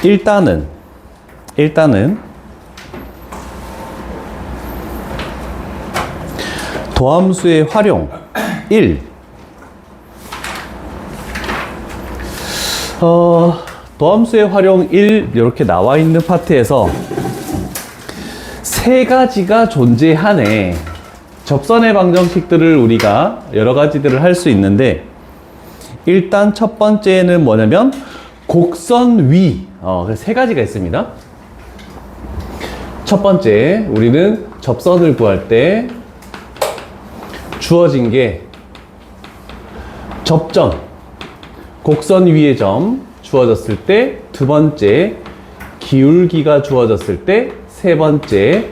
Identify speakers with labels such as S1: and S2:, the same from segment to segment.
S1: 일단은 도함수의 활용 1. 도함수의 활용 1 이렇게 나와 있는 파트에서 세 가지가 존재하네. 접선의 방정식들을 우리가 여러 가지들을 할 수 있는데, 일단 첫 번째는 뭐냐면 곡선 위. 세 가지가 있습니다. 첫 번째, 우리는 접선을 구할 때 주어진 게 접점, 곡선 위의 점 주어졌을 때, 두 번째 기울기가 주어졌을 때, 세 번째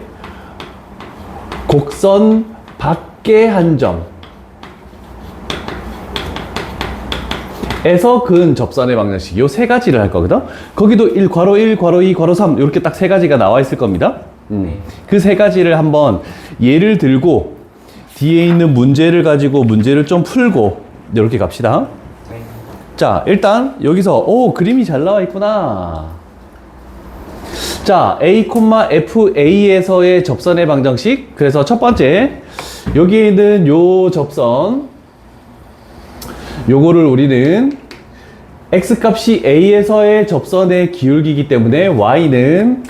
S1: 곡선 밖의 한 점에서 그은 접선의 방정식, 요 세 가지를 할 거거든. 거기도 1, 괄호 1, 괄호 2, 괄호 3 이렇게 딱 세 가지가 나와 있을 겁니다. 그 세 가지를 한번 예를 들고 뒤에 있는 문제를 가지고 문제를 좀 풀고 이렇게 갑시다. 자, 일단 여기서 그림이 잘 나와 있구나. 자, A, FA에서의 접선의 방정식. 그래서 첫 번째, 여기에 있는 요 접선, 요거를 우리는 X값이 A에서의 접선의 기울기이기 때문에 Y는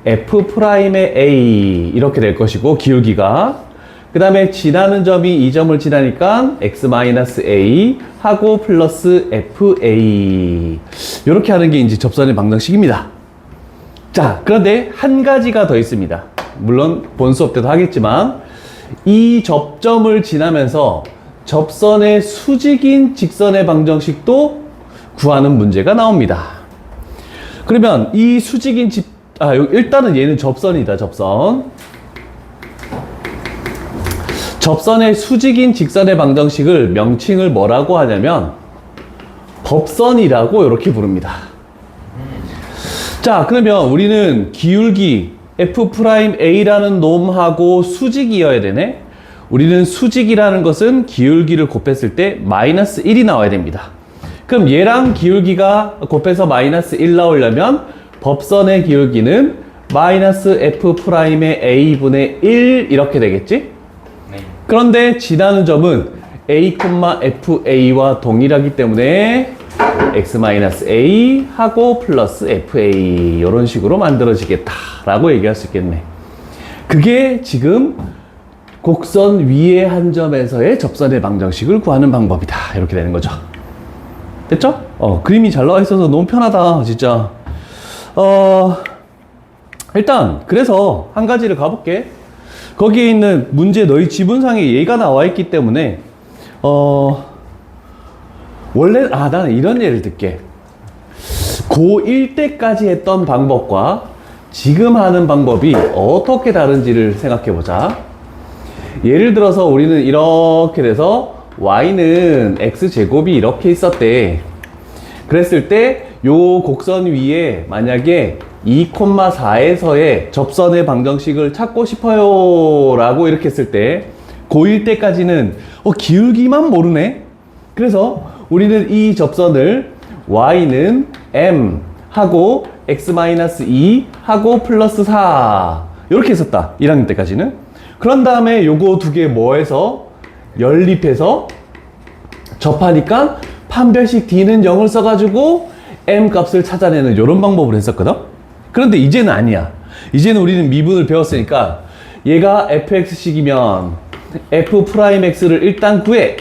S1: F'의 A 이렇게 될 것이고, 기울기가 그 다음에 지나는 점이 이 점을 지나니까 X-A 하고 플러스 FA 이렇게 하는 게 이제 접선의 방정식입니다. 자, 그런데 한 가지가 더 있습니다. 물론 본 수업 때도 하겠지만, 이 접점을 지나면서 접선의 수직인 직선의 방정식도 구하는 문제가 나옵니다. 그러면 이 수직인 일단은 얘는 접선이다. 접선의 수직인 직선의 방정식을 명칭을 뭐라고 하냐면 법선이라고 이렇게 부릅니다. 자, 그러면 우리는 기울기 F'A라는 놈하고 수직이어야 되네. 우리는 수직이라는 것은 기울기를 곱했을 때 마이너스 1이 나와야 됩니다. 그럼 얘랑 기울기가 곱해서 마이너스 1 나오려면 법선의 기울기는 마이너스 F'의 A분의 1 이렇게 되겠지? 네. 그런데 지나는 점은 A, FA와 동일하기 때문에 X-A 하고 플러스 FA 이런 식으로 만들어지겠다라고 얘기할 수 있겠네. 그게 지금 곡선 위의 한 점에서의 접선의 방정식을 구하는 방법이다. 이렇게 되는 거죠. 됐죠? 그림이 잘 나와 있어서 너무 편하다, 진짜. 일단 그래서 한 가지를 가볼게. 거기에 있는 문제 너희 지문상에 얘가 나와 있기 때문에 원래 나는 이런 예를 들게. 고1 때까지 했던 방법과 지금 하는 방법이 어떻게 다른지를 생각해 보자. 예를 들어서 우리는 이렇게 돼서 y는 x제곱이 이렇게 있었대. 그랬을 때 요 곡선 위에 만약에 2,4에서의 접선의 방정식을 찾고 싶어요 라고 이렇게 했을 때 고1 때까지는 기울기만 모르네. 그래서 우리는 이 접선을 y는 m 하고 x-2 하고 플러스 4 이렇게 했었다. 1학년 때까지는. 그런 다음에 요거 두 개 뭐해서 연립해서 접하니까 판별식 d는 0을 써가지고 m 값을 찾아내는 이런 방법을 했었거든. 그런데 이제는 아니야. 이제는 우리는 미분을 배웠으니까 얘가 fx식이면 f'x를 일단 구해.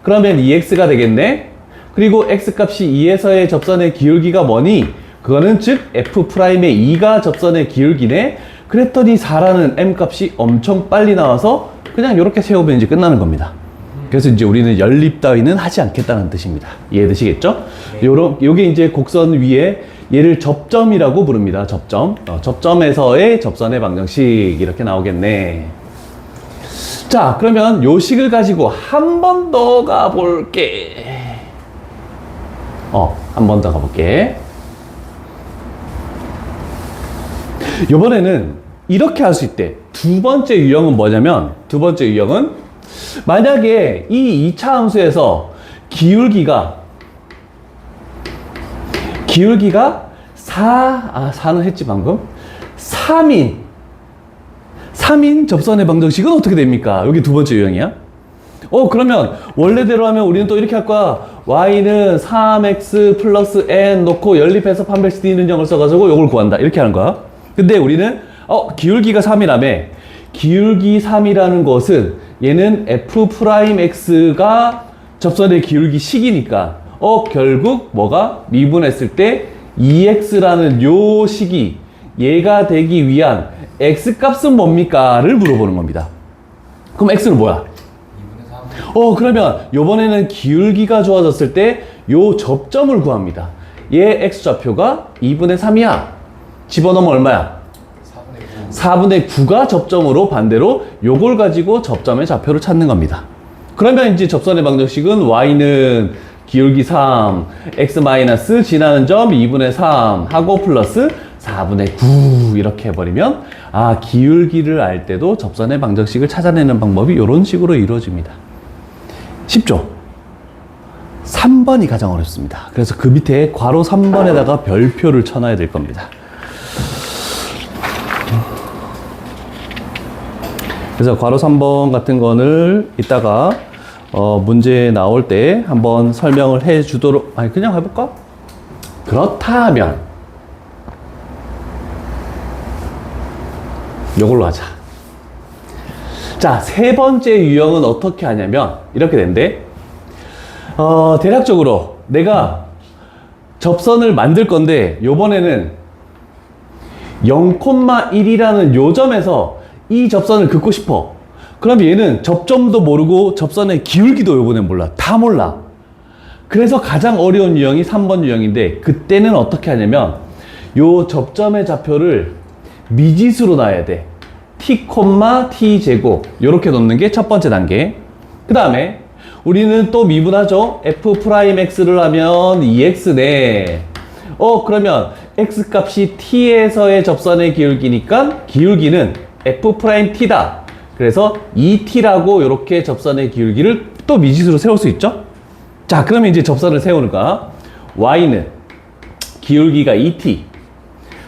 S1: 그러면 2x가 되겠네. 그리고 x값이 2에서의 접선의 기울기가 뭐니? 그거는 즉 f'의 2가 접선의 기울기네. 그랬더니 4라는 m값이 엄청 빨리 나와서 그냥 이렇게 세우면 이제 끝나는 겁니다. 그래서 이제 우리는 연립 따위는 하지 않겠다는 뜻입니다. 이해되시겠죠? 네. 요게 이제 곡선 위에 얘를 접점이라고 부릅니다. 접점에서의 접선의 방정식 이렇게 나오겠네. 자, 그러면 요 식을 가지고 한 번 더 가볼게. 한 번 더 가볼게. 요번에는 이렇게 할 수 있대. 두 번째 유형은 뭐냐면, 두 번째 유형은 만약에 이 2차 함수에서 기울기가 4는 했지 방금. 3인 접선의 방정식은 어떻게 됩니까? 여기 두 번째 유형이야. 그러면 원래대로 하면 우리는 또 이렇게 할 거야. y는 3x 플러스 n 놓고 연립해서 판별식 d 는 0을 써가지고 요걸 구한다. 이렇게 하는 거야. 근데 우리는 기울기가 3이라며. 기울기 3이라는 것은 얘는 f'x가 접선의 기울기 식이니까 결국 뭐가 미분했을 때 2x라는 요 식이 얘가 되기 위한 x값은 뭡니까? 를 물어보는 겁니다. 그럼 x는 뭐야? 2분의 3. 그러면 요번에는 기울기가 좋아졌을 때 요 접점을 구합니다. 얘 x좌표가 2분의 3이야. 집어넣으면 얼마야? 4분의 9가 접점으로 반대로 요걸 가지고 접점의 좌표를 찾는 겁니다. 그러면 이제 접선의 방정식은 y는 기울기 3, x 마이너스 지나는 점 2분의 3 하고 플러스 4분의 9 이렇게 해버리면 기울기를 알 때도 접선의 방정식을 찾아내는 방법이 이런 식으로 이루어집니다. 쉽죠? 3번이 가장 어렵습니다. 그래서 그 밑에 괄호 3번에다가 별표를 쳐놔야 될 겁니다. 그래서 괄호 3번 같은 거를 이따가 문제 나올 때 한번 설명을 해 주도록, 그냥 해볼까? 그렇다면 요걸로 하자. 자, 세 번째 유형은 어떻게 하냐면 이렇게 된대. 대략적으로 내가 접선을 만들 건데 요번에는 0,1이라는 요 점에서 이 접선을 긋고 싶어. 그럼 얘는 접점도 모르고 접선의 기울기도 요번엔 몰라. 다 몰라. 그래서 가장 어려운 유형이 3번 유형인데 그때는 어떻게 하냐면 요 접점의 좌표를 미지수로 놔야 돼. t, t 제곱 요렇게 놓는 게 첫 번째 단계. 그 다음에 우리는 또 미분하죠. f'x를 하면 2x네. 그러면 x값이 t에서의 접선의 기울기니까 기울기는 f't다. 그래서 2t라고 이렇게 접선의 기울기를 또 미지수로 세울 수 있죠. 자, 그러면 이제 접선을 세우는 거야. y는 기울기가 2t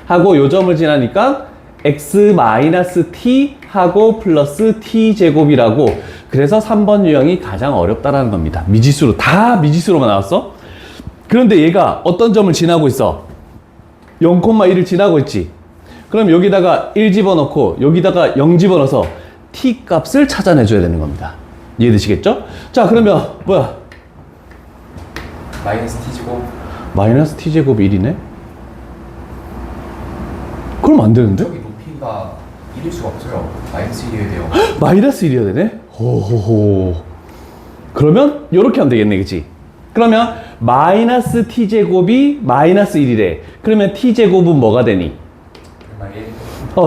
S1: 하고 요 점을 지나니까 x-t 하고 플러스 t 제곱이라고. 그래서 3번 유형이 가장 어렵다라는 겁니다. 미지수로, 다 미지수로만 나왔어. 그런데 얘가 어떤 점을 지나고 있어? 0,1을 지나고 있지. 그럼 여기다가 1 집어넣고 여기다가 0 집어넣어서 t 값을 찾아내줘야 되는 겁니다. 이해되시겠죠? 자, 그러면 뭐야?
S2: 마이너스 t제곱.
S1: 마이너스 t제곱이 1이네? 그럼 안 되는데?
S2: 저기 높이가 1일 수가 없어요. 마이너스 1이어야 돼요.
S1: 마이너스 1이어야 되네? 호호호. 그러면 요렇게 하면 되겠네, 그치? 그러면 마이너스 t제곱이 마이너스 1이래. 그러면 t제곱은 뭐가 되니?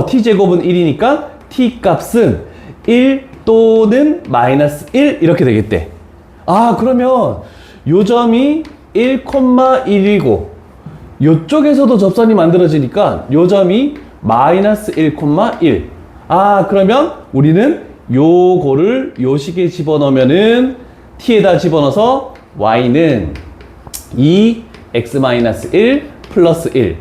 S1: t제곱은 1이니까 t값은 1 또는 마이너스 1 이렇게 되겠대. 그러면 요 점이 1,1이고 요쪽에서도 접선이 만들어지니까 요 점이 마이너스 1,1. 그러면 우리는 요거를 요 식에 집어넣으면은 t에다 집어넣어서 y는 2x-1 플러스 1.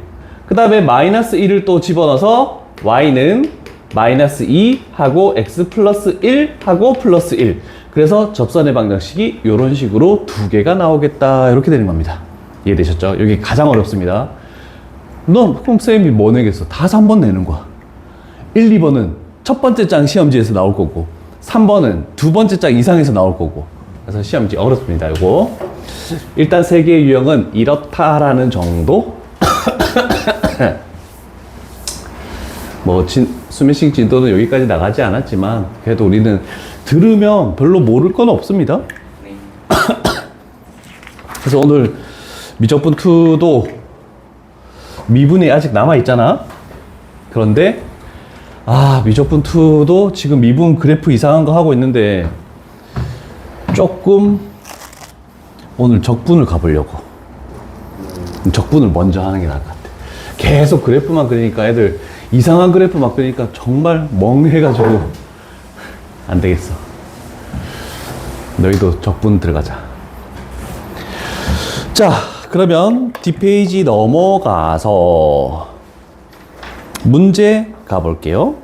S1: 그 다음에 마이너스 1을 또 집어넣어서 y는 마이너스 2 하고 x 플러스 1 하고 플러스 1. 그래서 접선의 방정식이 이런 식으로 두 개가 나오겠다. 이렇게 되는 겁니다. 이해되셨죠? 여기 가장 어렵습니다. 그럼 쌤이 뭐 내겠어? 다 3번 내는 거야. 1, 2번은 첫 번째 장 시험지에서 나올 거고 3번은 두 번째 장 이상에서 나올 거고. 그래서 시험지 어렵습니다. 이거 일단 세 개의 유형은 이렇다라는 정도. 뭐 수면식 진도는 여기까지 나가지 않았지만 그래도 우리는 들으면 별로 모를 건 없습니다. 그래서 오늘 미적분2도 미분이 아직 남아있잖아. 그런데 미적분2도 지금 미분 그래프 이상한 거 하고 있는데 조금 오늘 적분을 가보려고. 적분을 먼저 하는 게 나을 것 같아. 계속 그래프만 그리니까 애들 이상한 그래프 막 그리니까 정말 멍해가지고 안 되겠어. 너희도 적분 들어가자. 자, 그러면 뒷페이지 넘어가서 문제 가볼게요.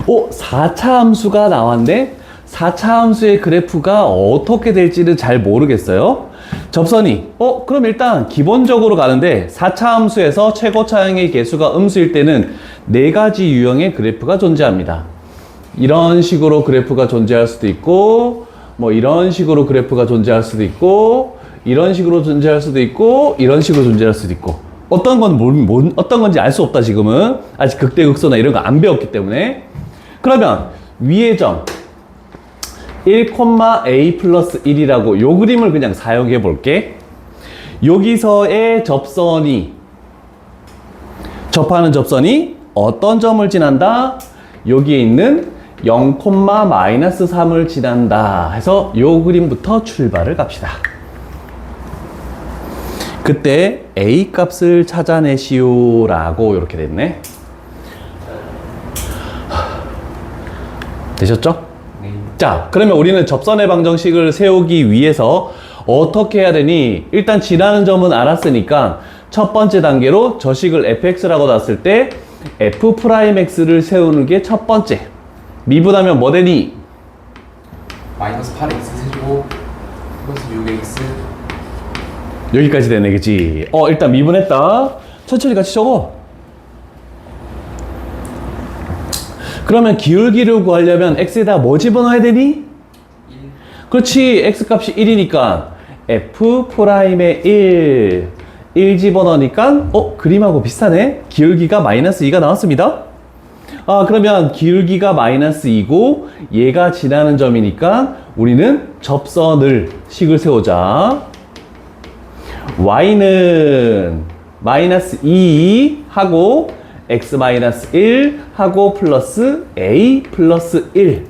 S1: 4차 함수가 나왔네? 4차 함수의 그래프가 어떻게 될지는 잘 모르겠어요. 접선이, 그럼 일단 기본적으로 가는데 4차 함수에서 최고차항의 개수가 음수일 때는 4가지 유형의 그래프가 존재합니다. 이런 식으로 그래프가 존재할 수도 있고, 뭐 이런 식으로 그래프가 존재할 수도 있고, 이런 식으로 존재할 수도 있고, 이런 식으로 존재할 수도 있고. 어떤 건지 알 수 없다, 지금은. 아직 극대극소나 이런 거 안 배웠기 때문에. 그러면 위의 점 1,a 플러스 1이라고 요 그림을 그냥 사용해 볼게. 여기서의 접하는 접선이 어떤 점을 지난다? 여기에 있는 0,-3을 지난다 해서 요 그림부터 출발을 갑시다. 그때 a 값을 찾아내시오 라고 이렇게 됐네. 되셨죠?
S2: 네.
S1: 자, 그러면 우리는 접선의 방정식을 세우기 위해서 어떻게 해야 되니? 일단 지나는 점은 알았으니까 첫 번째 단계로 저식을 fx라고 놨을 때 f'x를 세우는 게 첫 번째. 미분하면 뭐 되니?
S2: 마이너스 8x 세제곱 플러스 6x.
S1: 여기까지 되네, 그치? 일단 미분했다. 천천히 같이 적어. 그러면 기울기를 구하려면 x에다 뭐 집어넣어야 되니?
S2: 1.
S1: 그렇지. x값이 1이니까 f'의 1 집어넣으니까 그림하고 비슷하네. 기울기가 마이너스 2가 나왔습니다. 그러면 기울기가 마이너스 2고 얘가 지나는 점이니까 우리는 접선을 식을 세우자. y는 마이너스 2 하고 x 마이너스 1 하고 플러스 a 플러스 1.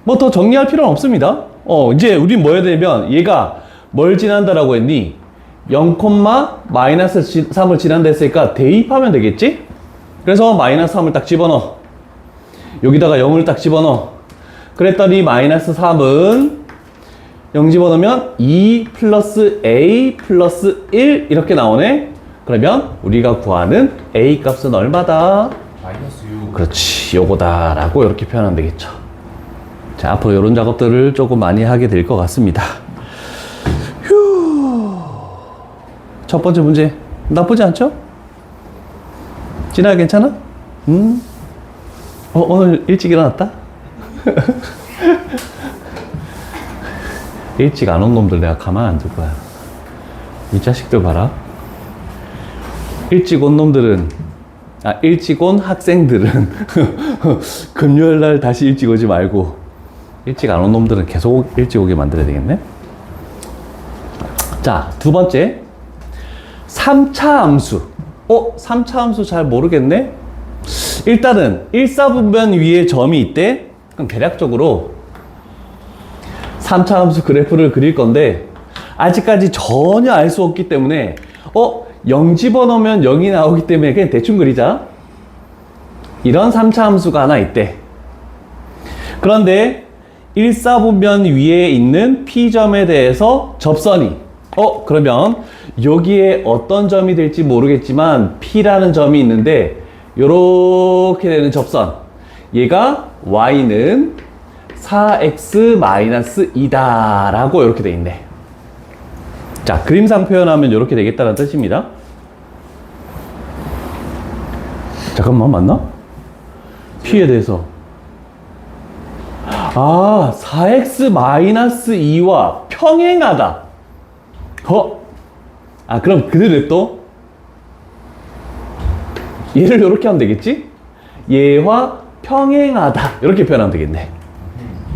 S1: 뭐 더 정리할 필요는 없습니다. 이제 우린 뭐 해야 되면 얘가 뭘 지난다라고 했니? 0,-3을 지난다 했으니까 대입하면 되겠지? 그래서 마이너스 3을 딱 집어넣어. 여기다가 0을 딱 집어넣어. 그랬더니 마이너스 3은 0 집어넣으면 2 플러스 a 플러스 1 이렇게 나오네. 그러면 우리가 구하는 a 값은 얼마다?
S2: 마이너스 6.
S1: 그렇지, 요거다 라고 이렇게 표현하면 되겠죠. 자, 앞으로 이런 작업들을 조금 많이 하게 될 것 같습니다. 휴. 첫 번째 문제 나쁘지 않죠? 진아야 괜찮아? 오늘 일찍 일어났다? 일찍 안 온 놈들 내가 가만 안 둘 거야. 이 자식들 봐라. 일찍 온 놈들은, 일찍 온 학생들은 금요일 날 다시 일찍 오지 말고 일찍 안 온 놈들은 계속 일찍 오게 만들어야 되겠네. 자, 두 번째 3차 함수. 3차 함수 잘 모르겠네. 일단은 1사분면 위에 점이 있대. 그럼 대략적으로 3차 함수 그래프를 그릴 건데 아직까지 전혀 알 수 없기 때문에 0 집어넣으면 0이 나오기 때문에 그냥 대충 그리자. 이런 3차 함수가 하나 있대. 그런데 1사분면 위에 있는 P점에 대해서 접선이 그러면 여기에 어떤 점이 될지 모르겠지만 P라는 점이 있는데 요렇게 되는 접선, 얘가 Y는 4x-2다 라고 이렇게 돼 있네. 자, 그림상 표현하면 이렇게 되겠다는 뜻입니다. 잠깐만, 맞나? P에 대해서 4x-2와 평행하다. 그럼 그대로 또 얘를 이렇게 하면 되겠지? 얘와 평행하다 이렇게 표현하면 되겠네.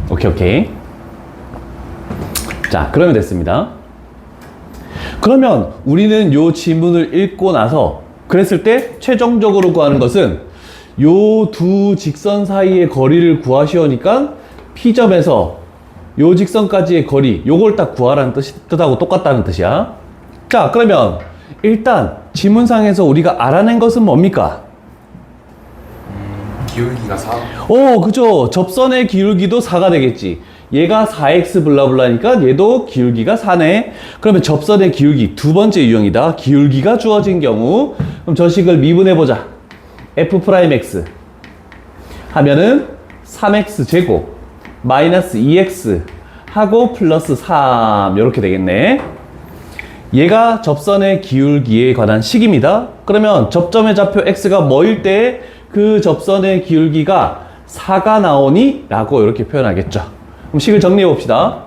S1: 오케이. 자, 그러면 됐습니다. 그러면 우리는 요 지문을 읽고 나서 그랬을 때 최종적으로 구하는 것은 요 두 직선 사이의 거리를 구하시오니까 P점에서 요 직선까지의 거리, 요걸 딱 구하라는 뜻하고 똑같다는 뜻이야. 자, 그러면 일단 지문상에서 우리가 알아낸 것은 뭡니까?
S2: 기울기가 4.
S1: 그죠. 접선의 기울기도 4가 되겠지. 얘가 4x 블라블라니까 얘도 기울기가 4네. 그러면 접선의 기울기 두 번째 유형이다. 기울기가 주어진 경우 그럼 저 식을 미분해보자. f'x 하면은 3x 제곱 마이너스 2x 하고 플러스 3 이렇게 되겠네. 얘가 접선의 기울기에 관한 식입니다. 그러면 접점의 좌표 x가 뭐일 때 그 접선의 기울기가 4가 나오니? 라고 이렇게 표현하겠죠. 그럼 식을 정리해 봅시다.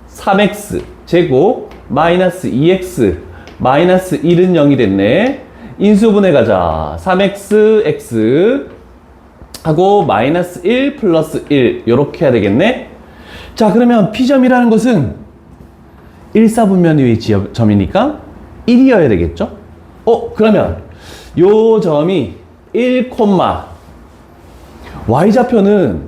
S1: 3x 제곱 마이너스 2x 마이너스 1은 0이 됐네. 인수분해 가자. 3x x 하고 마이너스 1 플러스 1 이렇게 해야 되겠네. 자, 그러면 P점이라는 것은 1사분면의 점이니까 1이어야 되겠죠? 그러면 요 점이 1, y좌표는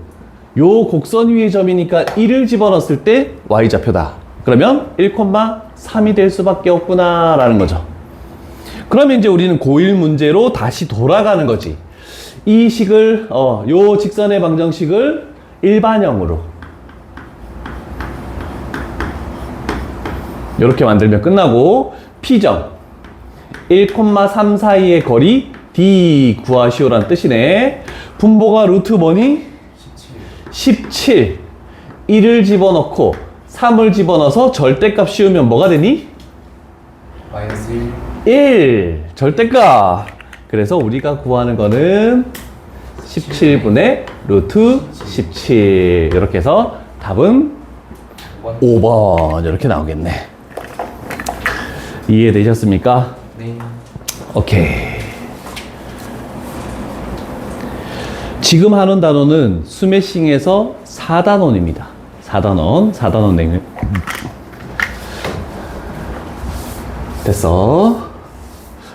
S1: 요 곡선 위의 점이니까 1을 집어넣었을 때 y좌표다. 그러면 1,3이 될 수밖에 없구나 라는 거죠. 그러면 이제 우리는 고1 문제로 다시 돌아가는 거지. 이 식을 요 직선의 방정식을 일반형으로 이렇게 만들면 끝나고 P점 1,3 사이의 거리 D 구하시오라는 뜻이네. 분모가 루트 뭐니? 17 1을 집어넣고 3을 집어넣어서 절대값 씌우면 뭐가 되니?
S2: 마이너스
S1: 1 절대값. 그래서 우리가 구하는 거는 17분의 루트 17 이렇게 해서 답은 5번 이렇게 나오겠네. 이해되셨습니까?
S2: 네.
S1: 오케이. 지금 하는 단원은 스매싱에서 4단원입니다. 4단원 내용. 됐어.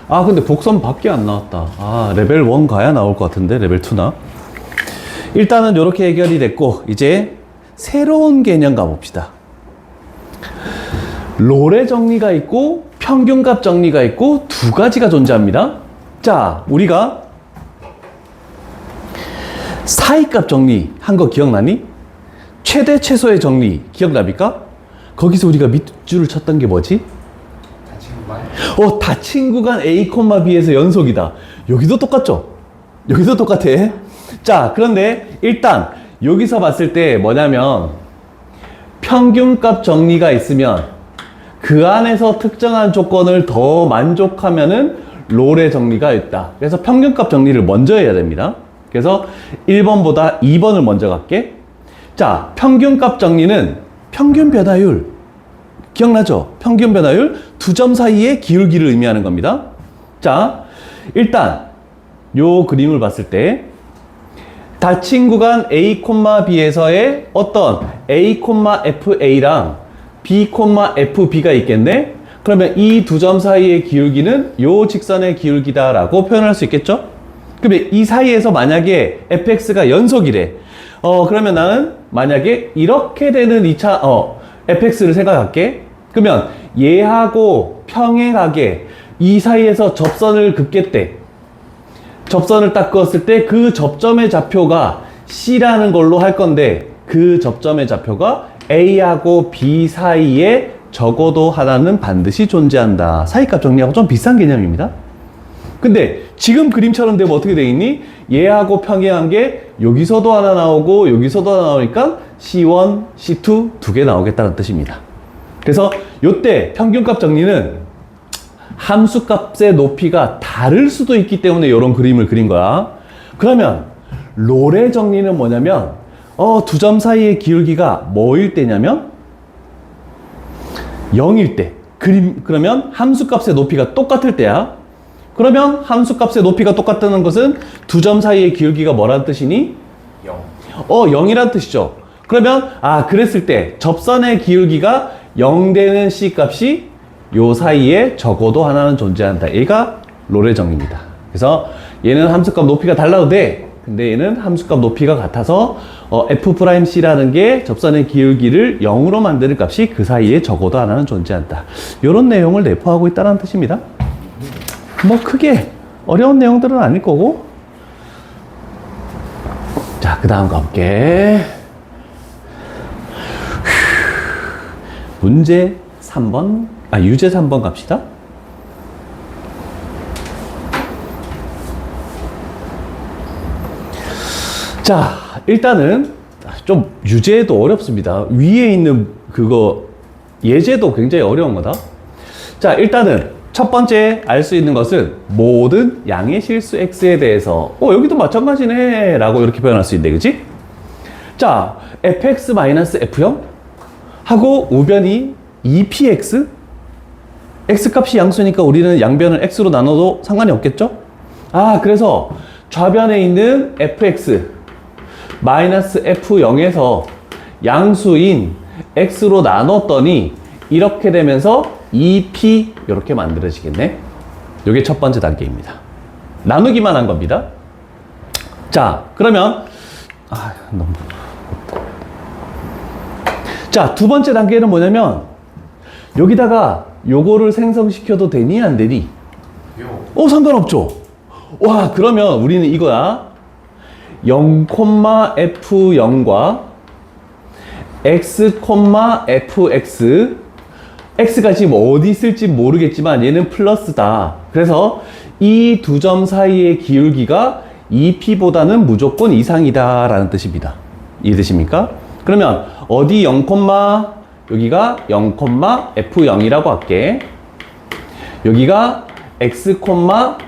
S1: 근데 곡선 밖에 안 나왔다. 레벨 1 가야 나올 것 같은데, 레벨 2나. 일단은 이렇게 해결이 됐고, 이제 새로운 개념 가봅시다. 롤의 정리가 있고, 평균값 정리가 있고, 두 가지가 존재합니다. 자, 우리가 사이값 정리한 거 기억나니? 최대 최소의 정리 기억납니까? 거기서 우리가 밑줄을 쳤던 게 뭐지? 닫힌 구간 A, B에서 연속이다. 여기도 똑같죠? 여기도 똑같아. 자, 그런데 일단 여기서 봤을 때 뭐냐면 평균값 정리가 있으면 그 안에서 특정한 조건을 더 만족하면은 롤의 정리가 있다. 그래서 평균값 정리를 먼저 해야 됩니다. 그래서 1번보다 2번을 먼저 갈게. 자, 평균값 정리는 평균 변화율. 기억나죠? 평균 변화율 두 점 사이의 기울기를 의미하는 겁니다. 자, 일단 요 그림을 봤을 때 닫힌 구간 A, B에서의 어떤 A, FA랑 B, FB가 있겠네? 그러면 이 두 점 사이의 기울기는 요 직선의 기울기다라고 표현할 수 있겠죠? 그러면 이 사이에서 만약에 fx가 연속이래. 그러면 나는 만약에 이렇게 되는 2차 fx를 생각할게. 그러면 얘하고 평행하게 이 사이에서 접선을 긋겠대. 접선을 딱 그었을 때 그 접점의 좌표가 C라는 걸로 할 건데 그 접점의 좌표가 A하고 B 사이에 적어도 하나는 반드시 존재한다. 사이값 정리하고 좀 비슷한 개념입니다. 근데 지금 그림처럼 되면 어떻게 돼 있니? 얘하고 평행한 게 여기서도 하나 나오고 여기서도 하나 나오니까 C1, C2 두 개 나오겠다는 뜻입니다. 그래서 요때 평균값 정리는 함수값의 높이가 다를 수도 있기 때문에 이런 그림을 그린 거야. 그러면 롤의 정리는 뭐냐면 두 점 사이의 기울기가 뭐일 때냐면 0일 때. 그러면 함수값의 높이가 똑같을 때야. 그러면 함수값의 높이가 똑같다는 것은 두 점 사이의 기울기가 뭐라는 뜻이니?
S2: 0.
S1: 0이란 뜻이죠. 그러면 그랬을 때 접선의 기울기가 0 되는 C값이 요 사이에 적어도 하나는 존재한다. 얘가 롤의 정리입니다. 그래서 얘는 함수값 높이가 달라도 돼. 근데 얘는 함수값 높이가 같아서 F'C라는 게 접선의 기울기를 0으로 만드는 값이 그 사이에 적어도 하나는 존재한다. 이런 내용을 내포하고 있다는 뜻입니다. 뭐 크게 어려운 내용들은 아닐 거고. 자, 그 다음 가볼게. 문제 3번, 유제 3번 갑시다. 자, 일단은 좀 유제도 어렵습니다. 위에 있는 그거 예제도 굉장히 어려운 거다. 자, 일단은 첫 번째 알 수 있는 것은 모든 양의 실수 x에 대해서 여기도 마찬가지네 라고 이렇게 표현할 수 있네, 그치? 자, fx-f0 하고 우변이 2px x값이 양수니까 우리는 양변을 x로 나눠도 상관이 없겠죠? 그래서 좌변에 있는 fx -f0에서 양수인 x로 나눴더니 이렇게 되면서 2p 이렇게 만들어지겠네. 이게 첫 번째 단계입니다. 나누기만 한 겁니다. 자, 그러면 너무 자, 두 번째 단계는 뭐냐면 여기다가 요거를 생성시켜도 되니 안 되니? 상관없죠. 와, 그러면 우리는 이거야. 0,f0과 x, fx x가 지금 어디 있을지 모르겠지만 얘는 플러스다. 그래서 이 두 점 사이의 기울기가 2p보다는 무조건 이상이다 라는 뜻입니다. 이해되십니까? 그러면 어디 0, 여기가 0,f0이라고 할게. 여기가 x,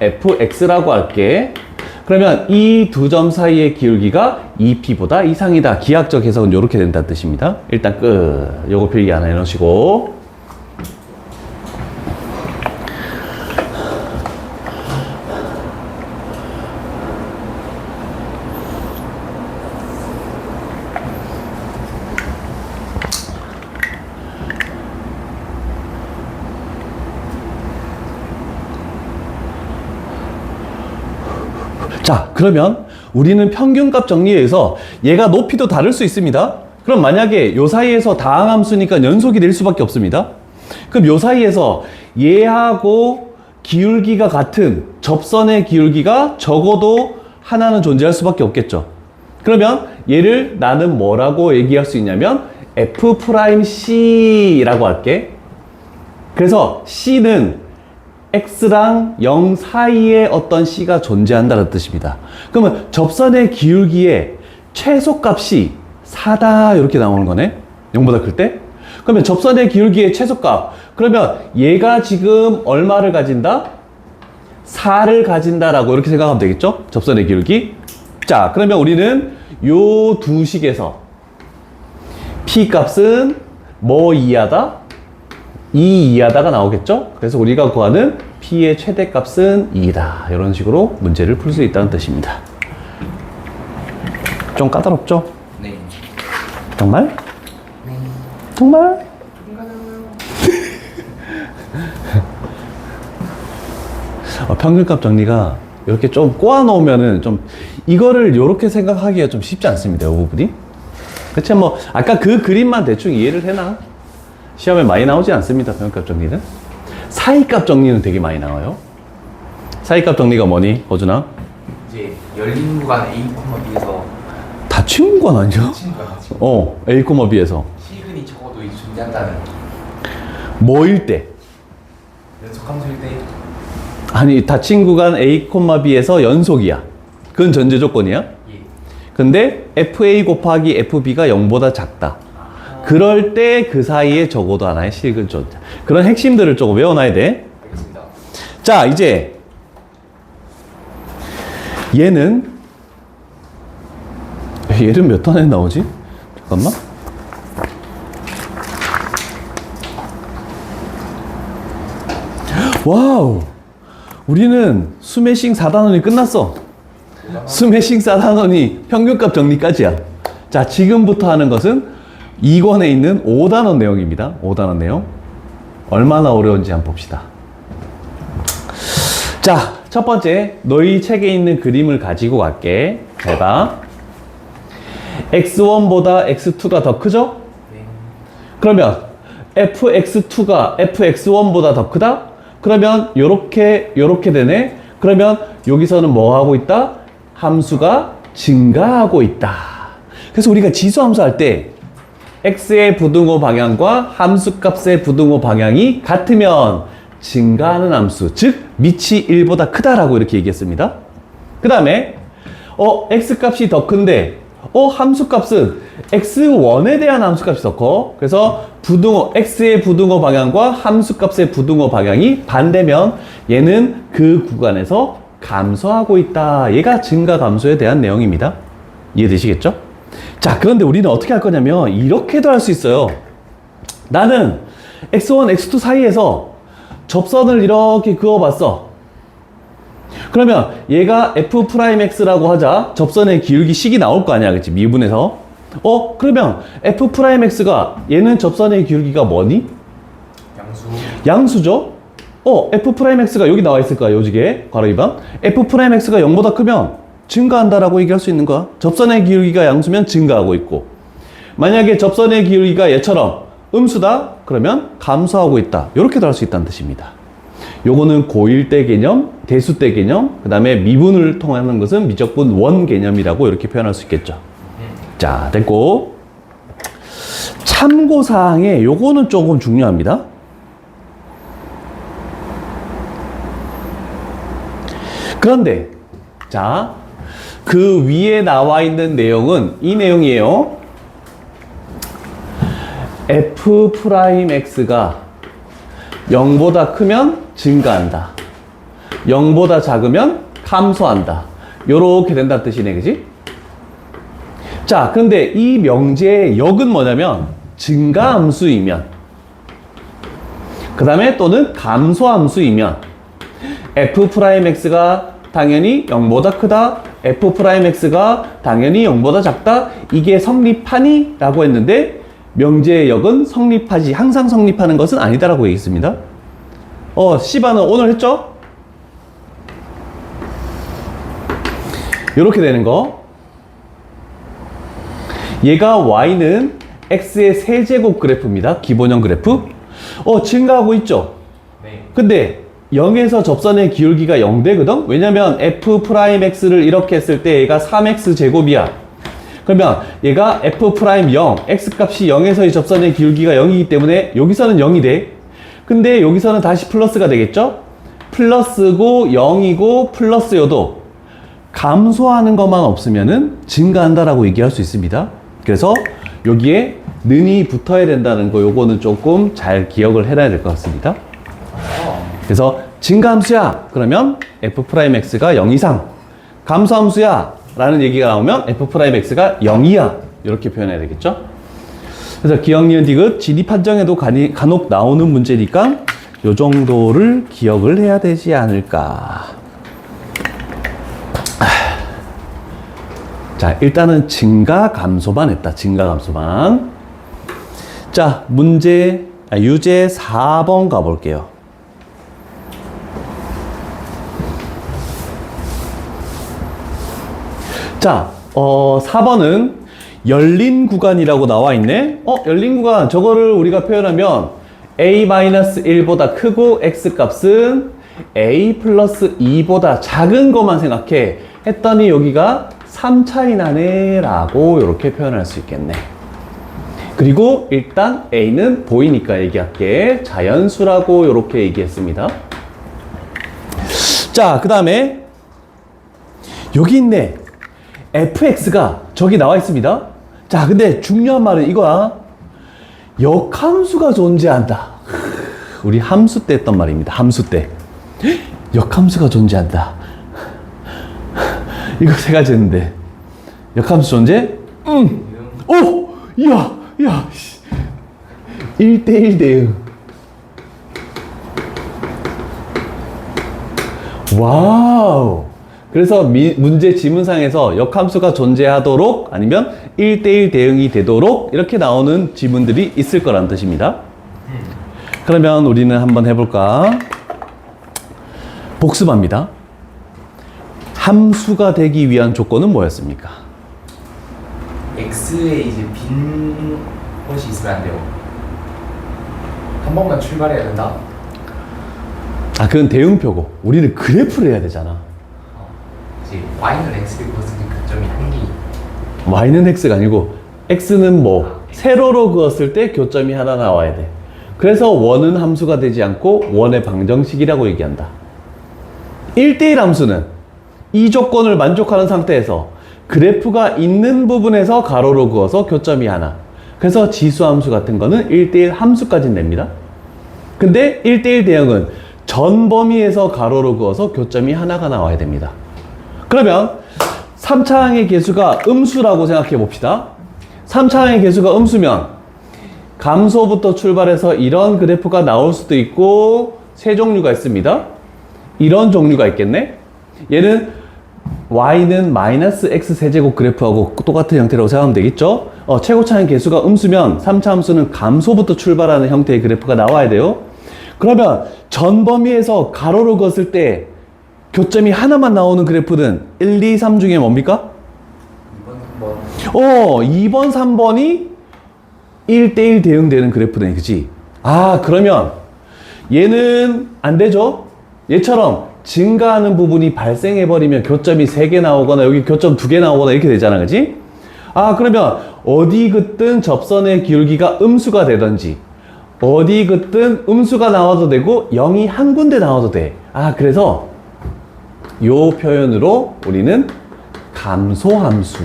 S1: fx라고 할게. 그러면 이 두 점 사이의 기울기가 2p보다 이상이다. 기하학적 해석은 이렇게 된다는 뜻입니다. 일단 끝. 요거 필기 하나 해놓으시고. 자, 그러면 우리는 평균값 정리해서 얘가 높이도 다를 수 있습니다. 그럼 만약에 요 사이에서 다항함수니까 연속이 될 수밖에 없습니다. 그럼 요 사이에서 얘하고 기울기가 같은 접선의 기울기가 적어도 하나는 존재할 수밖에 없겠죠. 그러면 얘를 나는 뭐라고 얘기할 수 있냐면 F'C라고 할게. 그래서 C는 x랑 0 사이에 어떤 c가 존재한다는 뜻입니다. 그러면 접선의 기울기의 최소값이 4다 이렇게 나오는 거네. 0보다 클 때. 그러면 접선의 기울기의 최소값. 그러면 얘가 지금 얼마를 가진다? 4를 가진다라고 이렇게 생각하면 되겠죠? 접선의 기울기. 자, 그러면 우리는 요 두 식에서 p 값은 뭐 이하다? 2 이하다가 나오겠죠? 그래서 우리가 구하는 P의 최대값은 2다. 이런 식으로 문제를 풀 수 있다는 뜻입니다. 좀 까다롭죠?
S2: 네.
S1: 정말?
S2: 네.
S1: 정말? 평균값 정리가 이렇게 좀 꼬아놓으면은 좀 이거를 이렇게 생각하기가 좀 쉽지 않습니다. 이 부분이. 그치? 뭐 아까 그 그림만 대충 이해를 해놔. 시험에 많이 나오지 않습니다. 평균값 정리는. 사이값 정리는 되게 많이 나와요. 사이값 정리가 뭐니, 호준아?
S2: 이제 열린 구간 A, B에서
S1: 닫힌 구간 아니야? A, B에서
S2: 시근이 적어도 존재한다는
S1: 뭐일 때?
S2: 연속함수일 때.
S1: 아니, 닫힌 구간 A, B에서 연속이야. 그건 전제 조건이야.
S2: 예.
S1: 근데 FA 곱하기 FB가 0보다 작다. 그럴 때 그 사이에 적어도 하나의 실근 존재. 그런 핵심들을 조금 외워놔야 돼.
S2: 알겠습니다.
S1: 자, 이제 얘는 몇 단에 나오지? 잠깐만. 와우. 우리는 스매싱 4단원이 끝났어. 스매싱 4단원이 평균값 정리까지야. 자, 지금부터 하는 것은 2권에 있는 5단원 내용입니다. 5단원 내용. 얼마나 어려운지 한번 봅시다. 자, 첫 번째, 너희 책에 있는 그림을 가지고 갈게. 잘 봐. x1보다 x2가 더 크죠?
S2: 네.
S1: 그러면 fx2가 fx1보다 더 크다? 그러면 요렇게 되네. 그러면 여기서는 뭐 하고 있다? 함수가 증가하고 있다. 그래서 우리가 지수함수 할 때 x의 부등호 방향과 함수값의 부등호 방향이 같으면 증가하는 함수, 즉 밑이 1보다 크다라고 이렇게 얘기했습니다. 그 다음에 x값이 더 큰데 함수값은 x1에 대한 함수값이 더 커. 그래서 부등호, x의 부등호 방향과 함수값의 부등호 방향이 반대면 얘는 그 구간에서 감소하고 있다. 얘가 증가 감소에 대한 내용입니다. 이해되시겠죠? 자, 그런데 우리는 어떻게 할 거냐면 이렇게도 할 수 있어요. 나는 x1, x2 사이에서 접선을 이렇게 그어봤어. 그러면 얘가 f'x라고 하자. 접선의 기울기 식이 나올 거 아니야, 그치? 미분에서. 그러면 f'x가 얘는 접선의 기울기가 뭐니?
S2: 양수.
S1: 양수죠? f'x가 여기 나와 있을 거야, 요지게. 괄호 2번. f'x가 0보다 크면 증가한다라고 얘기할 수 있는 거야. 접선의 기울기가 양수면 증가하고 있고. 만약에 접선의 기울기가 얘처럼 음수다? 그러면 감소하고 있다. 이렇게도 할 수 있다는 뜻입니다. 요거는 고1 때 개념, 대수 때 개념, 그 다음에 미분을 통하는 것은 미적분 원 개념이라고 이렇게 표현할 수 있겠죠. 자, 됐고. 참고사항에 요거는 조금 중요합니다. 그런데, 자, 그 위에 나와 있는 내용은 이 내용이에요. f'x가 0보다 크면 증가한다. 0보다 작으면 감소한다. 요렇게 된다는 뜻이네, 그지? 자, 그런데 이 명제의 역은 뭐냐면 증가함수이면, 그 다음에 또는 감소함수이면 f'x가 당연히 0보다 크다, f'x가 당연히 0보다 작다, 이게 성립하니? 라고 했는데 명제의 역은 성립하지, 항상 성립하는 것은 아니다라고 얘기했습니다. C반은 오늘 했죠? 이렇게 되는 거. 얘가 Y는 X의 세제곱 그래프입니다. 기본형 그래프. 증가하고 있죠?
S2: 네.
S1: 근데 0에서 접선의 기울기가 0되거든? 왜냐면 f'x를 이렇게 했을 때 얘가 3x 제곱이야. 그러면 얘가 f'0, x값이 0에서의 접선의 기울기가 0이기 때문에 여기서는 0이 돼. 근데 여기서는 다시 플러스가 되겠죠? 플러스고 0이고 플러스여도 감소하는 것만 없으면은 증가한다라고 얘기할 수 있습니다. 그래서 여기에 는이 붙어야 된다는 거, 요거는 조금 잘 기억을 해놔야 될 것 같습니다. 그래서 증가함수야 그러면 f'x가 0 이상, 감소함수야 라는 얘기가 나오면 f'x가 0이야 이렇게 표현해야 되겠죠. 그래서 기억, 니은, 디귿 진입 판정에도 간혹 나오는 문제니까 요 정도를 기억을 해야 되지 않을까. 자, 일단은 증가 감소만 했다. 증가 감소만. 자, 유제 4번 가볼게요. 자, 4번은 열린 구간이라고 나와 있네. 열린 구간, 저거를 우리가 표현하면 a-1보다 크고 x값은 a 플러스 2보다 작은 것만 생각해 했더니 여기가 3 차이 나네 라고 이렇게 표현할 수 있겠네. 그리고 일단 a는 보이니까 얘기할게. 자연수라고 이렇게 얘기했습니다. 자, 그 다음에 여기 있네. fx가 저기 나와 있습니다. 자, 근데 중요한 말은 이거야. 역함수가 존재한다. 우리 함수 때 했던 말입니다. 함수 때. 역함수가 존재한다. 이거 세 가지 했는데. 역함수 존재? 오! 이야! 1대1 대응. 와우! 그래서 문제 지문상에서 역함수가 존재하도록 아니면 1대1 대응이 되도록 이렇게 나오는 지문들이 있을 거란 뜻입니다. 그러면 우리는 한번 해볼까? 복습합니다. 함수가 되기 위한 조건은 뭐였습니까?
S2: X에 이제 빈 곳이 있으면 안 돼요. 한 번만 출발해야 된다.
S1: 그건 대응표고 우리는 그래프를 해야 되잖아.
S2: 이제 Y는 X를 벗은 그 점이 한 개.
S1: Y는 X가 아니고 X는 뭐 세로로 그었을 때 교점이 하나 나와야 돼. 그래서 원은 함수가 되지 않고 원의 방정식이라고 얘기한다. 1대1 함수는 이 조건을 만족하는 상태에서 그래프가 있는 부분에서 가로로 그어서 교점이 하나. 그래서 지수함수 같은 거는 1대1 함수까지 냅니다. 근데 1대1 대응은 전 범위에서 가로로 그어서 교점이 하나가 나와야 됩니다. 그러면 3차항의 개수가 음수라고 생각해 봅시다. 3차항의 개수가 음수면 감소부터 출발해서 이런 그래프가 나올 수도 있고 세 종류가 있습니다. 이런 종류가 있겠네. 얘는 y는 마이너스 x 세제곱 그래프하고 똑같은 형태라고 생각하면 되겠죠. 최고차항 개수가 음수면 3차 함수는 감소부터 출발하는 형태의 그래프가 나와야 돼요. 그러면 전 범위에서 가로로 그었을 때 교점이 하나만 나오는 그래프는 1, 2, 3 중에 뭡니까?
S2: 2번, 3번.
S1: 2번, 3번이 1대1 대응되는 그래프네, 그치? 아, 그러면 얘는 안 되죠? 얘처럼 증가하는 부분이 발생해버리면 교점이 3개 나오거나 여기 교점 2개 나오거나 이렇게 되잖아, 그치? 아, 그러면 어디 긋든 접선의 기울기가 음수가 되든지 어디 긋든 음수가 나와도 되고 0이 한 군데 나와도 돼. 아, 그래서 요 표현으로 우리는 감소함수.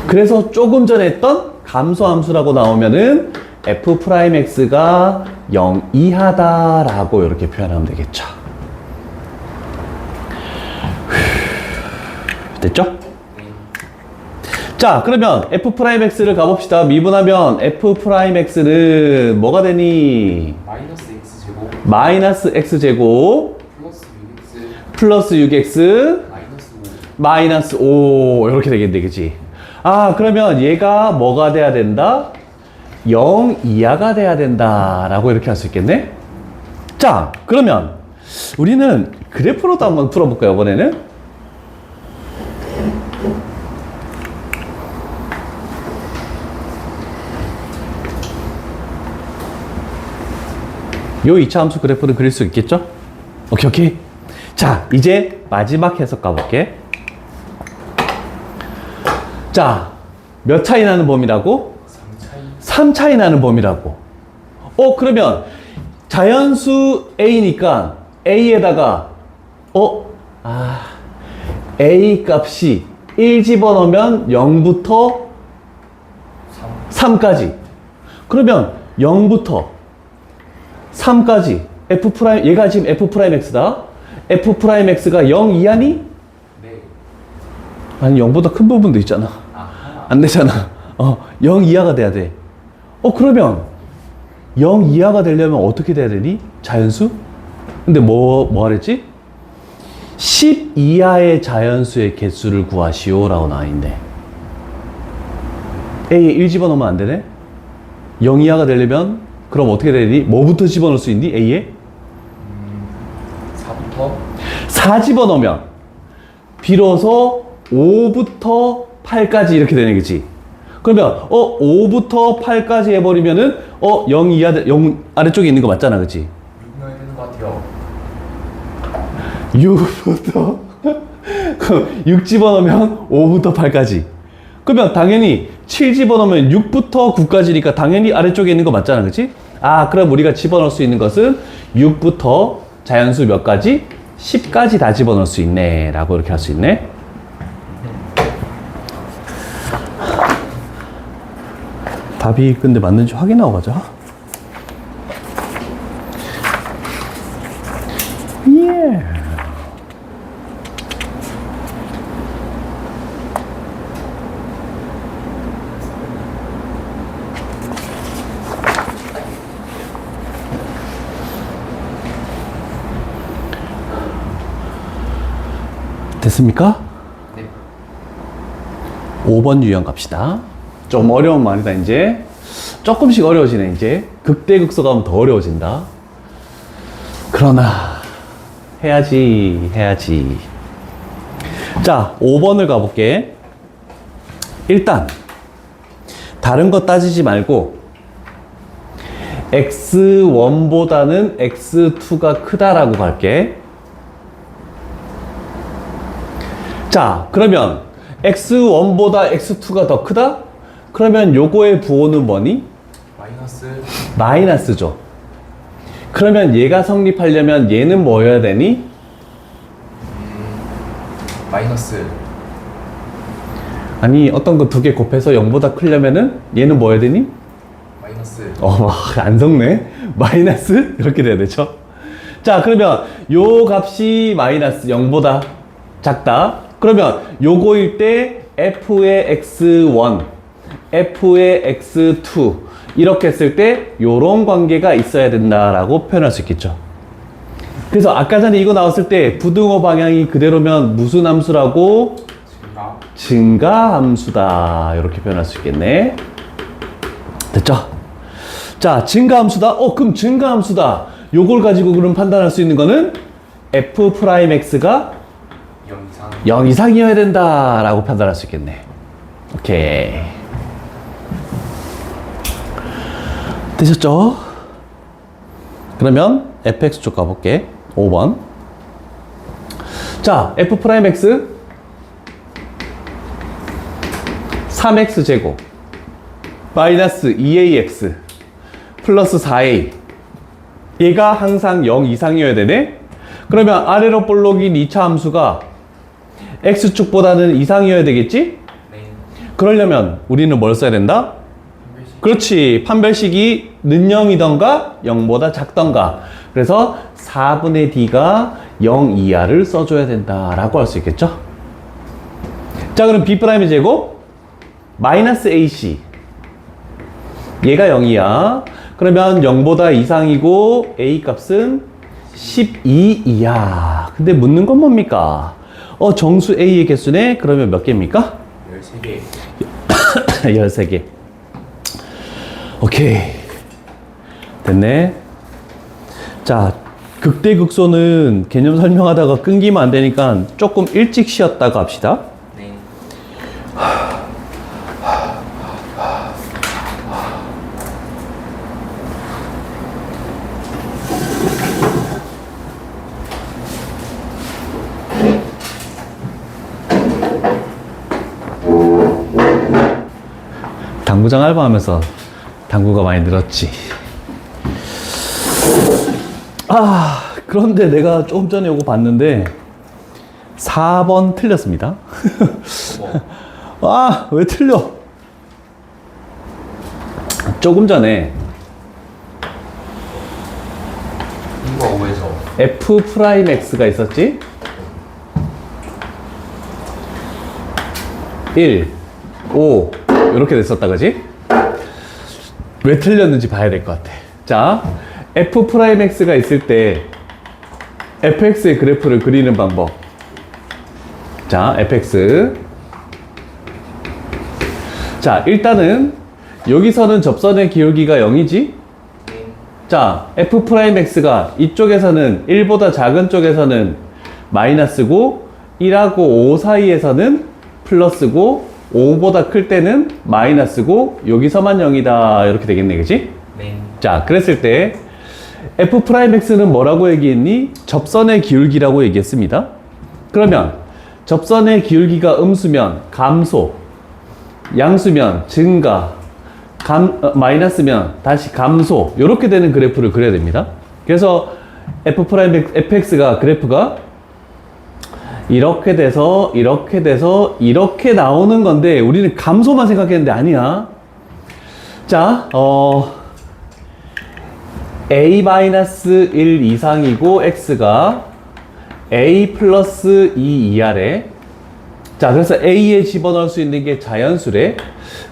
S1: 그래서 조금 전에 했던 감소함수라고 나오면은 f'x가 0 이하다라고 이렇게 표현하면 되겠죠. 됐죠? 자, 그러면 f'x를 가봅시다. 미분하면 f'x는 뭐가 되니?
S2: 마이너스 x제곱
S1: 마이너스 x제곱
S2: 플러스 6x
S1: 플러스 6x
S2: 마이너스 5.
S1: 마이너스 5 이렇게 되겠네, 그치? 아, 그러면 얘가 뭐가 돼야 된다? 0 이하가 돼야 된다라고 이렇게 할 수 있겠네? 자, 그러면 우리는 그래프로도 한번 풀어볼까요, 이번에는? 요 2차 함수 그래프를 그릴 수 있겠죠? 오케이, 오케이. 자, 이제 마지막 해석 가볼게. 자, 몇 차이 나는 범위라고?
S2: 3차이
S1: 3 차이 나는 범위라고. 그러면 자연수 A니까 A에다가 A 값이 1 집어넣으면 0부터 3까지. 그러면 0부터 3까지 얘가 지금 f'x다. f'x가 0 이하니?
S2: 네.
S1: 아니 0보다 큰 부분도 있잖아.
S2: 아하.
S1: 안 되잖아. 0 이하가 돼야 돼. 그러면 0 이하가 되려면 어떻게 돼야 되니? 자연수? 근데 뭐 하랬지? 10 이하의 자연수의 개수를 구하시오 라고 나와있네. A에 1 집어넣으면 안 되네? 0 이하가 되려면 그럼 어떻게 돼야 되니? 뭐부터 집어넣을 수 있니? A에?
S2: 4부터
S1: 4 집어넣으면 비로소 5부터 8까지 이렇게 되네, 그치? 그러면 5부터 8까지 해버리면은 0 이하 0 아래쪽에 있는 거 맞잖아, 그치?
S2: 6 넣어야 되는 것 같아요.
S1: 6부터 6 집어넣으면 5부터 8까지. 그러면 당연히 7 집어넣으면 6부터 9까지니까 당연히 아래쪽에 있는 거 맞잖아, 그치? 아, 그럼 우리가 집어넣을 수 있는 것은 6부터 자연수 몇 가지? 10까지 다 집어넣을 수 있네 라고 이렇게 할 수 있네. 답이 근데 맞는지 확인하고 가자. 예. 됐습니까?
S2: 네.
S1: 5번 유형 갑시다. 좀 어려운 말이다, 이제. 조금씩 어려워지네, 이제. 극대극소 가면 더 어려워진다. 그러나, 해야지. 자, 5번을 가볼게. 일단, 다른 거 따지지 말고, x1보다는 x2가 크다라고 갈게. 자, 그러면 x1보다 x2가 더 크다? 그러면 요거의 부호는 뭐니?
S2: 마이너스
S1: 마이너스죠. 그러면 얘가 성립하려면 얘는 뭐여야 되니?
S2: 마이너스
S1: 아니 어떤 거 두 개 곱해서 0보다 크려면은 얘는 뭐여야 되니?
S2: 마이너스
S1: 안 속네. 마이너스 이렇게 돼야 되죠. 자, 그러면 요 값이 마이너스 0보다 작다. 그러면 요거일 때 f의 x1, f의 x2 이렇게 했을 때 요런 관계가 있어야 된다라고 표현할 수 있겠죠. 그래서 아까 전에 이거 나왔을 때 부등호 방향이 그대로면 무슨 함수라고? 증가함수다. 이렇게 표현할 수 있겠네. 됐죠? 자, 증가함수다. 그럼 증가함수다. 요걸 가지고 그럼 판단할 수 있는 거는 f'x가
S2: 0 이상
S1: 0 이상이어야 된다라고 판단할 수 있겠네. 오케이. 되셨죠? 그러면 fx 쪽 가볼게. 5번. 자, f'x 3x 제곱 마이너스 2ax 플러스 4a 얘가 항상 0 이상이어야 되네? 그러면 아래로 볼록인 2차 함수가 x축보다는 이상이어야 되겠지?
S2: 네
S1: 그러려면 우리는 뭘 써야 된다? 그렇지. 판별식이 는 0이던가 0보다 작던가. 그래서 4분의 d가 0 이하를 써줘야 된다라고 할 수 있겠죠? 자, 그럼 b'의 제곱 마이너스 ac 얘가 0이야. 그러면 0보다 이상이고 a 값은 12 이하. 근데 묻는 건 뭡니까? 정수 a의 개수네. 그러면 몇 개입니까?
S2: 13개
S1: 13개. 오케이. 됐네. 자, 극대극소는 개념 설명하다가 끊기면 안 되니까 조금 일찍 쉬었다가 합시다.
S2: 네
S1: 당구장 알바하면서 당구가 많이 늘었지. 그런데 내가 조금 전에 요거 봤는데 4번 틀렸습니다. 왜 틀려? 조금 전에
S2: 이거 오해죠
S1: f'x가 있었지? 1, 5 이렇게 됐었다, 그지? 왜 틀렸는지 봐야 될 것 같아. 자, f'x가 있을 때 fx의 그래프를 그리는 방법. 자, fx. 자, 일단은 여기서는 접선의 기울기가 0이지? 자, f'x가 이쪽에서는 1보다 작은 쪽에서는 마이너스고 1하고 5 사이에서는 플러스고 5보다 클 때는 마이너스고 여기서만 0이다 이렇게 되겠네, 그치?
S2: 네
S1: 자, 그랬을 때 f'x는 뭐라고 얘기했니? 접선의 기울기라고 얘기했습니다. 그러면 접선의 기울기가 음수면 감소, 양수면 증가, 마이너스면 다시 감소 이렇게 되는 그래프를 그려야 됩니다. 그래서 fx가 그래프가 이렇게 돼서 이렇게 돼서 이렇게 나오는 건데 우리는 감소만 생각했는데 아니야. 자, a-1 이상이고 x가 a 플러스 2 이하래. 자, 그래서 a에 집어넣을 수 있는 게 자연수래.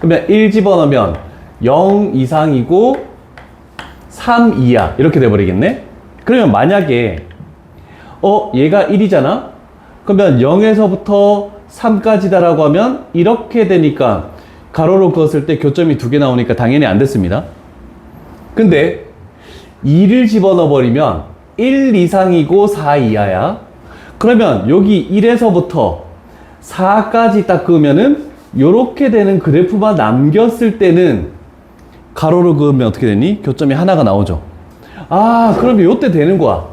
S1: 그러면 1 집어넣으면 0 이상이고 3 이하 이렇게 돼버리겠네. 그러면 만약에 얘가 1이잖아. 그러면 0에서부터 3까지다라고 하면 이렇게 되니까 가로로 그었을 때 교점이 2개 나오니까 당연히 안 됐습니다. 근데 2를 집어넣어 버리면 1 이상이고 4 이하야. 그러면 여기 1에서부터 4까지 딱 그으면은 요렇게 되는 그래프만 남겼을 때는 가로로 그으면 어떻게 되니? 교점이 하나가 나오죠. 그러면 요때 되는 거야.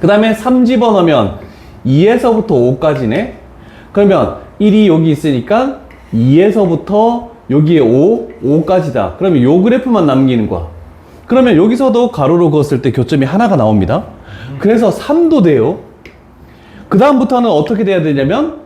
S1: 그 다음에 3 집어넣으면 2에서부터 5까지네. 그러면 1이 여기 있으니까 2에서부터 여기에 5까지다. 그러면 요 그래프만 남기는 거야. 그러면 여기서도 가로로 그었을 때 교점이 하나가 나옵니다. 그래서 3도 돼요. 그 다음부터는 어떻게 돼야 되냐면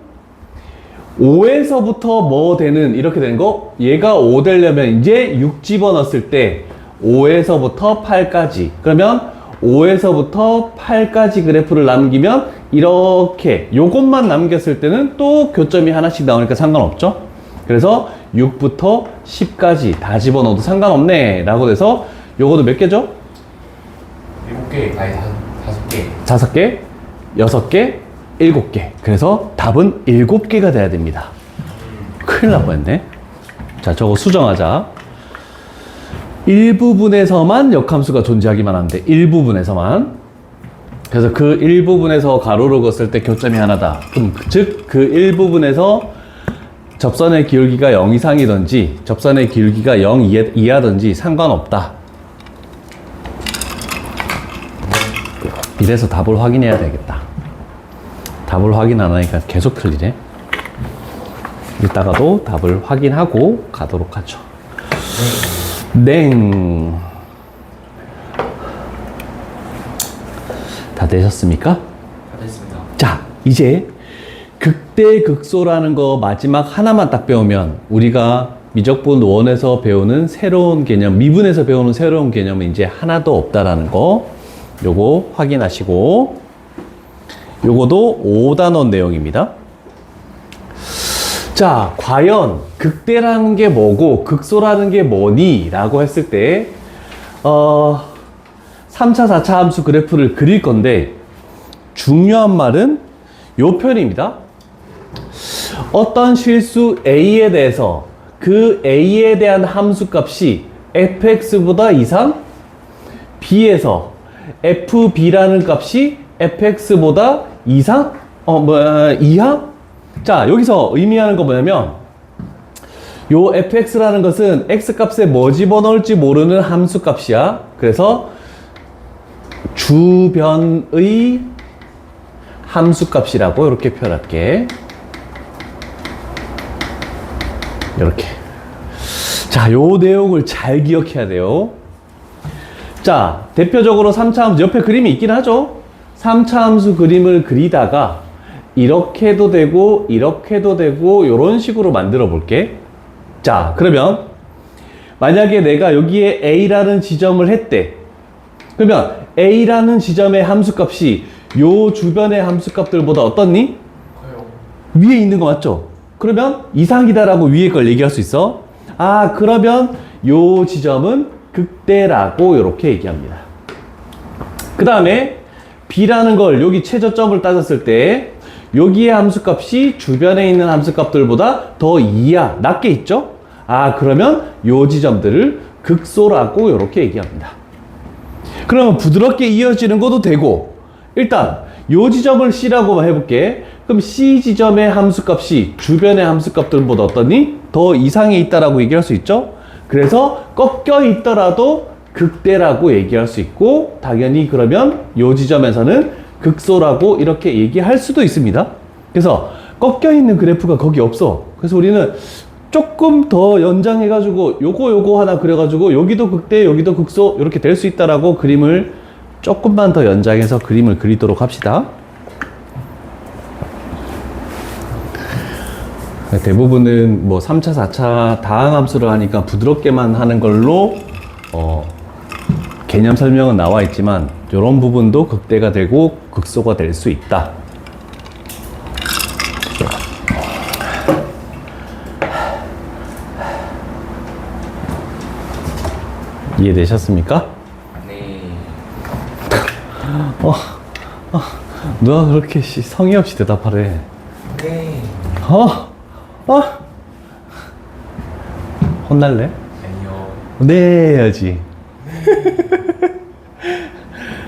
S1: 5에서부터 뭐 되는 이렇게 되는 거, 얘가 5 되려면 이제 6 집어넣었을 때 5에서부터 8까지, 그러면 5에서부터 8까지 그래프를 남기면 이렇게 요것만 남겼을 때는 또 교점이 하나씩 나오니까 상관없죠. 그래서 6부터 10까지 다 집어넣어도 상관없네 라고 돼서 요거도 몇 개죠?
S2: 7개, 아니 5개.
S1: 5개, 6개, 7개. 그래서 답은 7개가 돼야 됩니다. 큰일 날 뻔했네. 자, 저거 수정하자. 일부분에서만 역함수가 존재하기만 하면 돼. 일부분에서만. 그래서 그 일부분에서 가로로 그었을 때 교점이 하나다. 즉, 그 일부분에서 접선의 기울기가 0 이상이든지 접선의 기울기가 0 이하든지 상관없다. 이래서 답을 확인해야 되겠다. 답을 확인 안 하니까 계속 틀리네. 이따가도 답을 확인하고 가도록 하죠. 냉. 다 되셨습니까?
S2: 다 됐습니다.
S1: 자, 이제 극대극소라는 거 마지막 하나만 딱 배우면 우리가 미적분 1에서 배우는 새로운 개념, 미분에서 배우는 새로운 개념은 이제 하나도 없다라는 거 요거 확인하시고, 요거도 5단원 내용입니다. 자, 과연 극대라는 게 뭐고 극소라는 게 뭐니? 라고 했을 때 3차, 4차 함수 그래프를 그릴 건데 중요한 말은 요 표현입니다. 어떤 실수 A에 대해서 그 A에 대한 함수값이 fx보다 이상, B에서 fb라는 값이 fx보다 이상? 이하? 자, 여기서 의미하는 거 뭐냐면 요 fx라는 것은 x값에 뭐 집어넣을지 모르는 함수값이야. 그래서 주변의 함수값이라고 이렇게 표현할게. 이렇게. 자, 요 내용을 잘 기억해야 돼요. 자, 대표적으로 3차 함수, 옆에 그림이 있긴 하죠. 3차 함수 그림을 그리다가 이렇게도 되고 이렇게도 되고 이런 식으로 만들어 볼게. 자, 그러면 만약에 내가 여기에 A라는 지점을 했대. 그러면 A라는 지점의 함수값이 요 주변의 함수값들보다 어떻니?
S2: 커요.
S1: 위에 있는 거 맞죠? 그러면 이상이다라고 위에 걸 얘기할 수 있어. 아, 그러면 요 지점은 극대라고 이렇게 얘기합니다. 그 다음에 B라는 걸 여기 최저점을 따졌을 때 여기의 함수값이 주변에 있는 함수값들보다 더 이하, 낮게 있죠? 아, 그러면 요 지점들을 극소라고 이렇게 얘기합니다. 그러면 부드럽게 이어지는 것도 되고, 일단 요 지점을 C라고 해볼게. 그럼 C 지점의 함수값이 주변의 함수값들보다 어떠니? 더 이상에 있다라고 얘기할 수 있죠? 그래서 꺾여 있더라도 극대라고 얘기할 수 있고, 당연히 그러면 요 지점에서는 극소라고 이렇게 얘기할 수도 있습니다. 그래서 꺾여 있는 그래프가 거기 없어. 그래서 우리는 조금 더 연장해가지고 요거 하나 그려가지고 여기도 극대, 여기도 극소 이렇게 될 수 있다라고 그림을 조금만 더 연장해서 그림을 그리도록 합시다. 대부분은 뭐 3차, 4차 다항함수를 하니까 부드럽게만 하는 걸로 개념 설명은 나와 있지만 이런 부분도 극대가 되고 극소가 될 수 있다. 이해되셨습니까?
S2: 네.
S1: 누가 그렇게 성의 없이 대답하래.
S2: 네.
S1: 혼날래?
S2: 아니요.
S1: 네 해야지.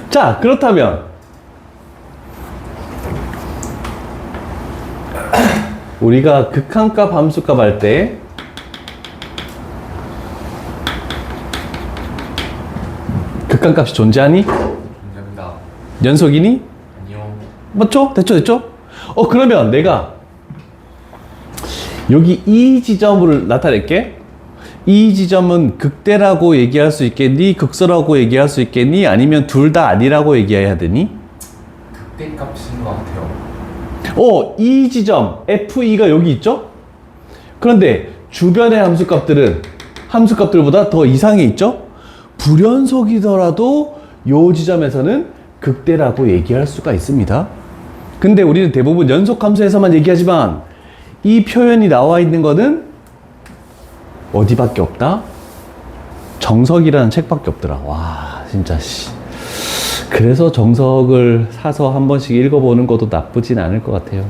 S1: 자, 그렇다면 우리가 극한값 함수값 할 때 극한값이 존재하니?
S2: 감사합니다.
S1: 연속이니?
S2: 아니요.
S1: 맞죠? 됐죠? 그러면 내가 여기 이 지점을 나타낼게. 이 지점은 극대라고 얘기할 수 있겠니? 극소라고 얘기할 수 있겠니? 아니면 둘 다 아니라고 얘기해야 되니?
S2: 극대 값인 것 같아요.
S1: 이 지점 F2가 여기 있죠? 그런데 주변의 함수값들보다 더 이상에 있죠? 불연속이더라도 요 지점에서는 극대라고 얘기할 수가 있습니다. 근데 우리는 대부분 연속함수에서만 얘기하지만 이 표현이 나와 있는 거는 어디밖에 없다? 정석이라는 책밖에 없더라. 와, 진짜 씨. 그래서 정석을 사서 한 번씩 읽어보는 것도 나쁘진 않을 것 같아요.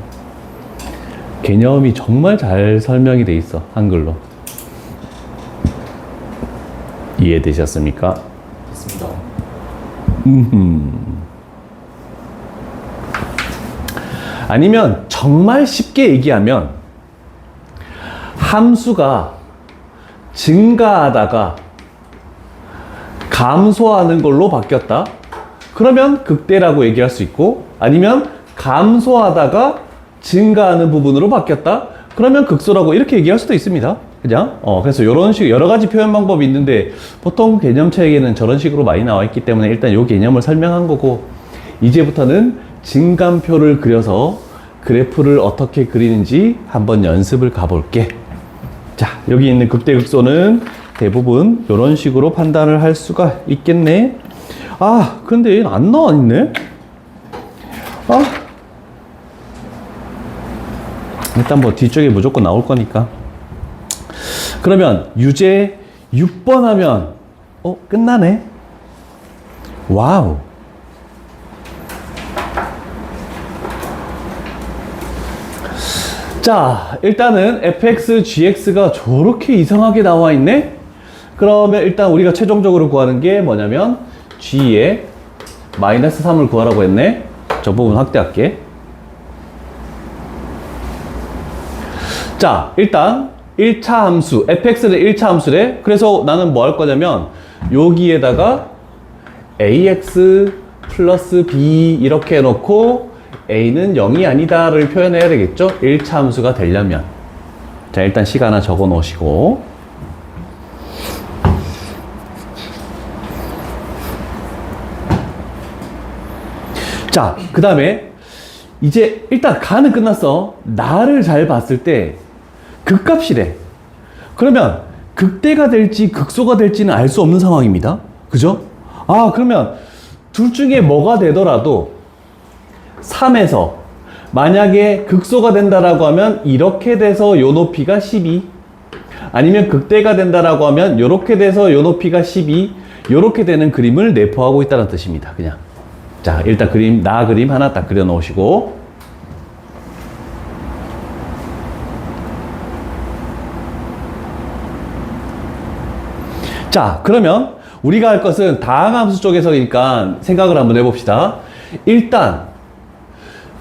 S1: 개념이 정말 잘 설명이 돼 있어, 한글로. 이해되셨습니까?
S2: 됐습니다.
S1: 아니면 정말 쉽게 얘기하면 함수가 증가하다가 감소하는 걸로 바뀌었다. 그러면 극대라고 얘기할 수 있고, 아니면 감소하다가 증가하는 부분으로 바뀌었다. 그러면 극소라고 이렇게 얘기할 수도 있습니다. 그냥 그래서 이런 식 여러 가지 표현 방법이 있는데 보통 개념책에는 저런 식으로 많이 나와 있기 때문에 일단 이 개념을 설명한 거고, 이제부터는 증감표를 그려서 그래프를 어떻게 그리는지 한번 연습을 가볼게. 자, 여기 있는 극대 극소는 대부분 이런 식으로 판단을 할 수가 있겠네. 아, 근데 얘는 안 나와 있네. 일단 뭐 뒤쪽에 무조건 나올 거니까. 그러면 유제 6번 하면 끝나네. 와우. 자, 일단은 fx, gx가 저렇게 이상하게 나와 있네? 그러면 일단 우리가 최종적으로 구하는 게 뭐냐면 g의 마이너스 3을 구하라고 했네. 저 부분 확대할게. 자, 일단 1차 함수, fx는 1차 함수래. 그래서 나는 뭐 할 거냐면 여기에다가 ax 플러스 b 이렇게 해놓고 a는 0이 아니다를 표현해야 되겠죠? 1차 함수가 되려면. 자, 일단 식 하나 적어 놓으시고. 자, 그 다음에 이제 일단 가는 끝났어. 나를 잘 봤을 때 극값이래. 그러면 극대가 될지 극소가 될지는 알 수 없는 상황입니다. 그죠? 그러면 둘 중에 뭐가 되더라도 3에서 만약에 극소가 된다라고 하면 이렇게 돼서 요 높이가 12, 아니면 극대가 된다라고 하면 요렇게 돼서 요 높이가 12, 요렇게 되는 그림을 내포하고 있다는 뜻입니다. 그냥. 자, 일단 나 그림 하나 딱 그려 놓으시고. 자, 그러면 우리가 할 것은 다항함수 쪽에서니까 생각을 한번 해봅시다. 일단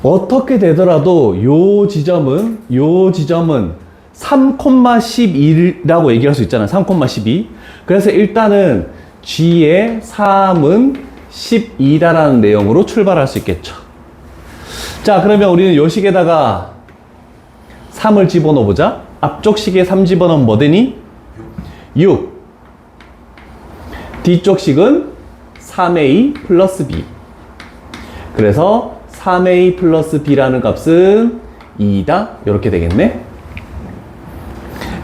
S1: 어떻게 되더라도 요 지점은 3,12라고 얘기할 수 있잖아요. 3,12. 그래서 일단은 g의 3은 12다라는 내용으로 출발할 수 있겠죠. 자, 그러면 우리는 요 식에다가 3을 집어넣어 보자. 앞쪽 식에 3 집어넣으면 뭐 되니? 6. 뒤쪽 식은 3a 플러스 b. 그래서 3a 플러스 b라는 값은 2다. 이렇게 되겠네.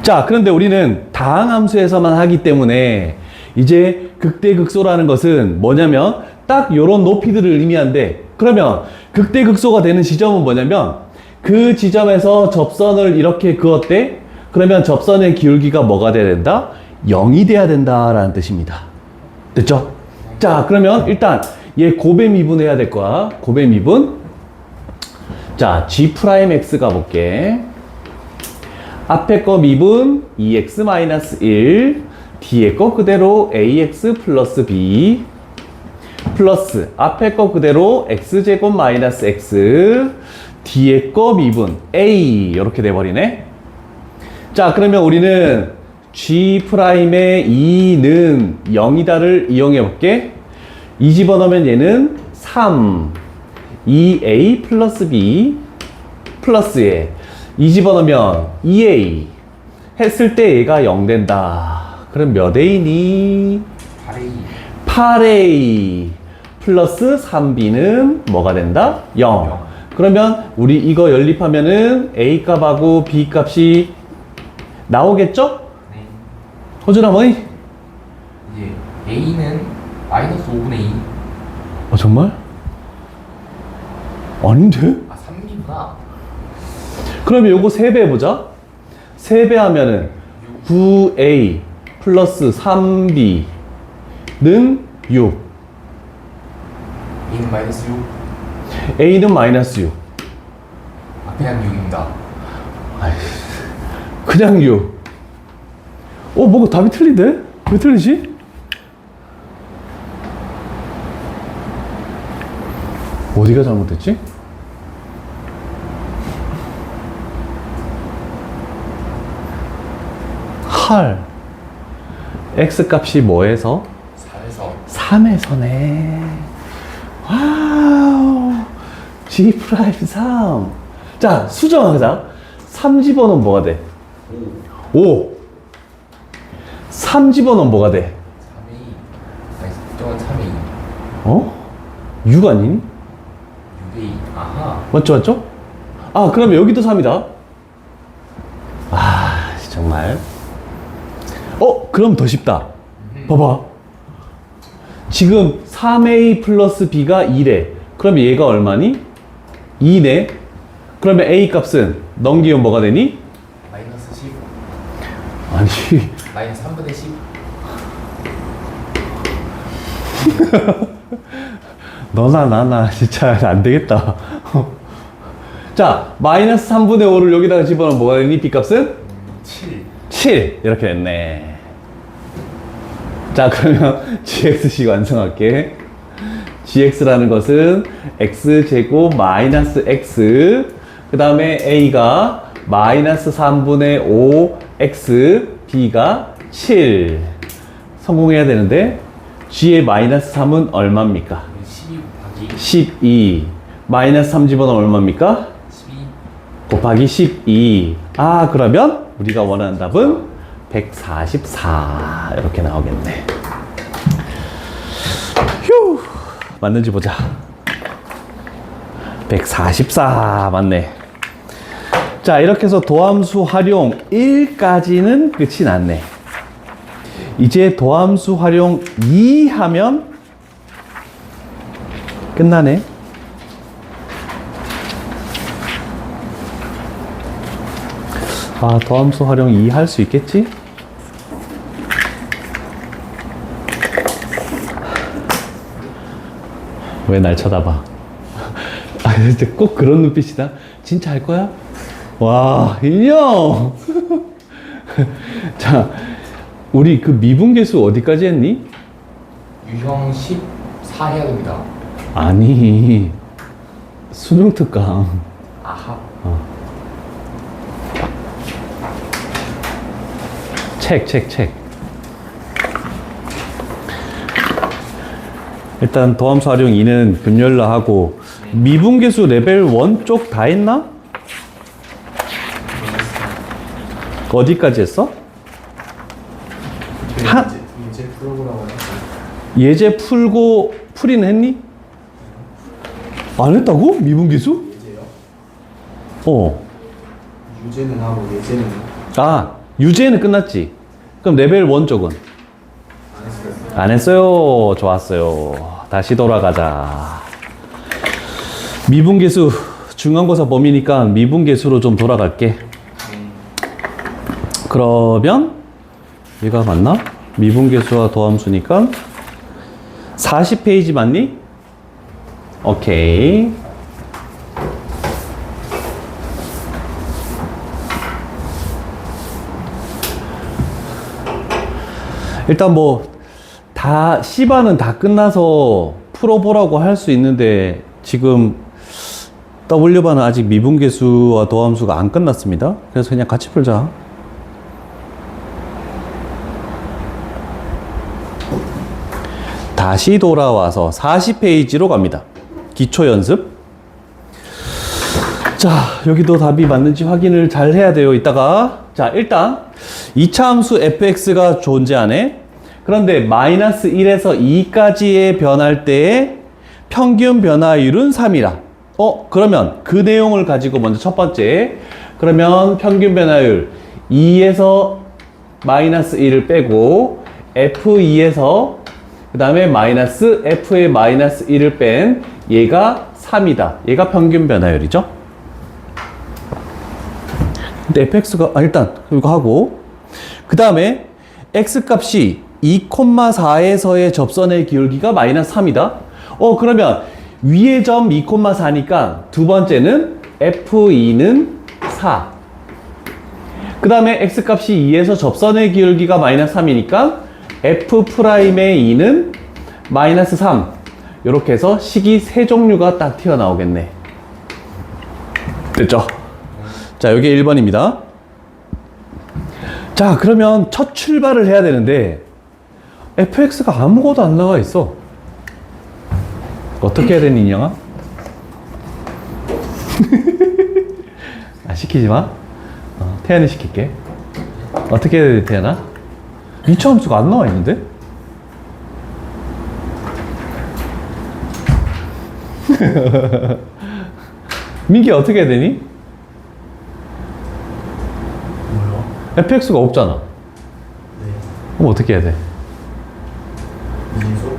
S1: 자, 그런데 우리는 다항함수에서만 하기 때문에 이제 극대극소라는 것은 뭐냐면 딱 요런 높이들을 의미한데, 그러면 극대극소가 되는 지점은 뭐냐면 그 지점에서 접선을 이렇게 그었대. 그러면 접선의 기울기가 뭐가 돼야 된다? 0이 돼야 된다라는 뜻입니다. 됐죠? 자, 그러면 일단 얘 고배 미분해야 될 거야. 고배 미분. 자, G'X 가볼게. 앞에 거 미분 2x-1, 뒤에 거 그대로 ax 플러스 b, 플러스 앞에 거 그대로 x제곱 마이너스 x, 뒤에 거 미분 a, 이렇게 돼버리네. 자, 그러면 우리는 G'의 2는 0이다를 이용해 볼게. 2 집어넣으면 얘는 3, 2a 플러스 b 플러스에 2 집어넣으면 2a 했을 때 얘가 0 된다. 그럼 몇 a니?
S2: 8A
S1: 8a 플러스 3b는 뭐가 된다? 0.
S2: 0.
S1: 그러면 우리 이거 연립하면은 a 값하고 b 값이 나오겠죠?
S2: 네.
S1: 호준아 뭐니?
S2: 이제 A는 마이너스 5분의 2.
S1: 정말? 아닌데?
S2: 아 3이구나.
S1: 그러면 요거 3배 해보자. 3배 하면은 9a 플러스 3b는 6.
S2: A는 마이너스 6.
S1: a는 마이너스 6.
S2: 아 그냥 6입니다.
S1: 그냥 6. 뭔가 답이 틀린데? 왜 틀리지? 어디가 잘못됐지? 할 x 값이 뭐에서?
S2: 4에서
S1: 3에서네. 와우. G 프라임 3. 자, 수정하자. 3 집어넣으면 뭐가 돼?
S2: 5.
S1: 5. 3 집어넣으면 뭐가 돼?
S2: 3A. 아니 저건 3A.
S1: 6 아니니?
S2: 6A. 아하.
S1: 맞죠? 아, 그러면 여기도 3이다. 정말. 그럼 더 쉽다. 봐봐. 지금 3a 플러스 b가 2래. 그럼 얘가 얼마니? 2네. 그러면 a 값은 넘기면 뭐가 되니?
S2: 마이너스 10.
S1: 아니,
S2: 마이너스 3분의 10.
S1: 너나 나나 진짜 안 되겠다. 자, 마이너스 3분의 5를 여기다가 집어넣으면 뭐가 되니? b 값은?
S2: 7.
S1: 7. 이렇게 됐네. 자, 그러면 gx식 완성할게. gx라는 것은 x제곱 마이너스 x, 그 다음에 a가 마이너스 3분의 5x, b가 7. 성공해야 되는데 g의 마이너스 3은 얼마입니까?
S2: 12 곱하기
S1: 12. 마이너스 3 집어넣으면 얼마입니까?
S2: 12.
S1: 곱하기 12. 그러면 우리가 원하는 답은 144 이렇게 나오겠네. 휴, 맞는지 보자. 144 맞네. 자, 이렇게 해서 도함수 활용 1까지는 끝이 났네. 이제 도함수 활용 2 하면 끝나네. 도함수 활용 2 할 수 있겠지? 왜 날 쳐다봐? 진짜 꼭 그런 눈빛이다. 진짜 할 거야? 와, 인형! 자, 우리 그 미분계수 어디까지 했니?
S2: 유형 14 해야 됩니다.
S1: 아니, 수능 특강.
S2: 아하.
S1: 책. 일단 도함수 활용 2는 금요일로 하고, 미분계수 레벨 1 쪽 다 했나? 어디까지 했어?
S2: 이제 풀어보라고 했어요.
S1: 예제 풀고 풀이는 했니? 안 했다고? 미분계수?
S2: 이제요?
S1: 어.
S2: 유제는 하고 예제는
S1: 유제는 끝났지. 그럼 레벨 1 쪽은?
S2: 안 했어요.
S1: 안 했어요. 좋았어요. 다시 돌아가자. 미분계수 중간고사 범위니까 미분계수로 좀 돌아갈게. 그러면 얘가 맞나? 미분계수와 도함수니까 40페이지 맞니? 오케이. 일단 다 C반은 다 끝나서 풀어보라고 할 수 있는데 지금 W반은 아직 미분계수와 도함수가 안 끝났습니다. 그래서 그냥 같이 풀자. 다시 돌아와서 40페이지로 갑니다. 기초 연습. 자, 여기도 답이 맞는지 확인을 잘 해야 돼요, 이따가. 자, 일단 2차 함수 fx가 존재하네. 그런데 마이너스 1에서 2까지의 변할 때의 평균 변화율은 3이라. 그러면 그 내용을 가지고 먼저 첫 번째. 그러면 평균 변화율 2에서 마이너스 1을 빼고 f2에서 그 다음에 마이너스 f의 마이너스 1을 뺀 얘가 3이다. 얘가 평균 변화율이죠. 근데 fx가 일단 이거 하고 그 다음에 x 값이 2,4에서의 접선의 기울기가 마이너스 3이다. 그러면 위의 점 2,4니까 두 번째는 f2는 4. 그 다음에 x 값이 2에서 접선의 기울기가 마이너스 3이니까 f'의 2는 마이너스 3. 이렇게 해서 식이 세 종류가 딱 튀어나오겠네. 됐죠? 자, 여기 1번입니다. 자, 그러면 첫 출발을 해야 되는데 fx가 아무것도 안 나와 있어. 어떻게 해야 되니, 인형아? 시키지 마. 태연이 시킬게. 어떻게 해야 돼, 태연아? 2차 함수가 안 나와 있는데? 민기 어떻게 해야 되니?
S2: 뭐요?
S1: fx가 없잖아.
S2: 네.
S1: 그럼 어떻게 해야 돼?
S2: 미진수?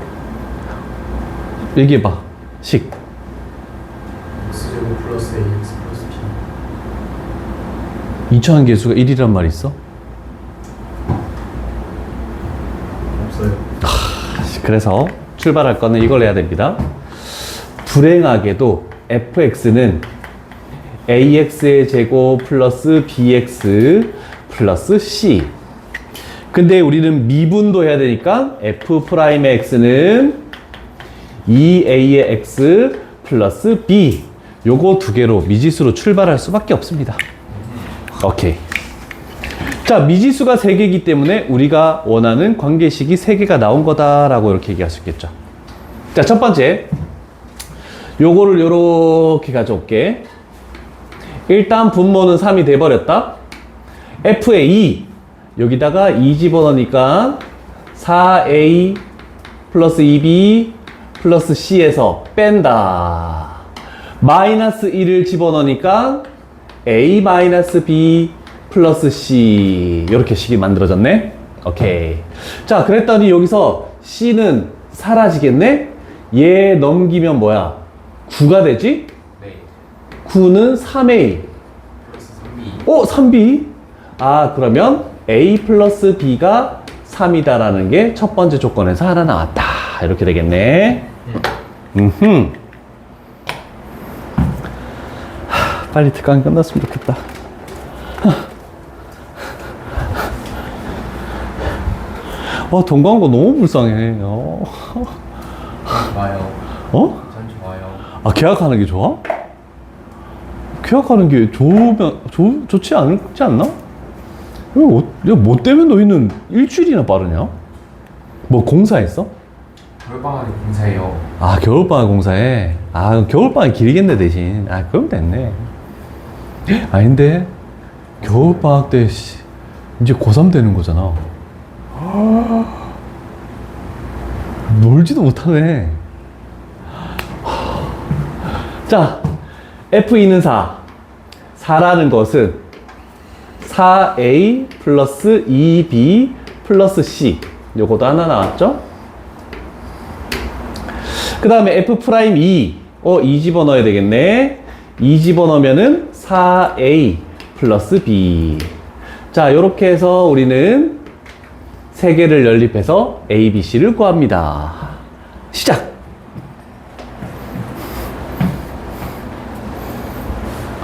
S1: 얘기해봐. 식.
S2: x제곱 플러스 ax 플러스 b
S1: 2차 함계수가 1이란 말이 있어?
S2: 없어요.
S1: 그래서 출발할 거는 이걸 해야 됩니다. 불행하게도 fx는 ax의 제곱 플러스 bx 플러스 c. 근데 우리는 미분도 해야 되니까 f'의 x는 2a의 x 플러스 b. 요거 두 개로 미지수로 출발할 수밖에 없습니다. 오케이. 자, 미지수가 3개이기 때문에 우리가 원하는 관계식이 3개가 나온 거다라고 이렇게 얘기할 수 있겠죠. 자, 첫 번째. 요거를 요렇게 가져올게. 일단 분모는 3이 돼버렸다. f의 2. 여기다가 2 집어넣으니까 4a 플러스 2b 플러스 c에서 뺀다. 마이너스 1을 집어넣으니까 a 마이너스 b 플러스 c. 이렇게 식이 만들어졌네. 오케이. 자, 그랬더니 여기서 c는 사라지겠네. 얘 넘기면 뭐야? 9가 되지?
S2: 네.
S1: 9는 3a.
S2: 플러스 3b.
S1: 3b? 그러면 a 플러스 b가 3이다라는 게 첫 번째 조건에서 하나 나왔다. 이렇게 되겠네. 빨리 특강이 끝났으면 좋겠다. 돈 광고 너무 불쌍해.
S2: 좋아요. 전 좋아요.
S1: 계약하는 게 좋아? 계약하는 게 좋지 않나? 뭐 때문에 너희는 일주일이나 빠르냐? 뭐 공사했어?
S2: 겨울방학에 공사해요.
S1: 겨울방학 공사해. 그럼 겨울방학이 길겠네, 대신. 그럼 됐네. 아닌데, 겨울방학 때, 이제 고3 되는 거잖아. 놀지도 못하네. 자, F2는 4. 4라는 것은 4A 플러스 2B 플러스 C. 요것도 하나 나왔죠? 그 다음에 F'2. 2 집어넣어야 되겠네. 2 집어넣으면은 4A 플러스 B. 자, 요렇게 해서 우리는 세 개를 연립해서 A, B, C를 구합니다. 시작!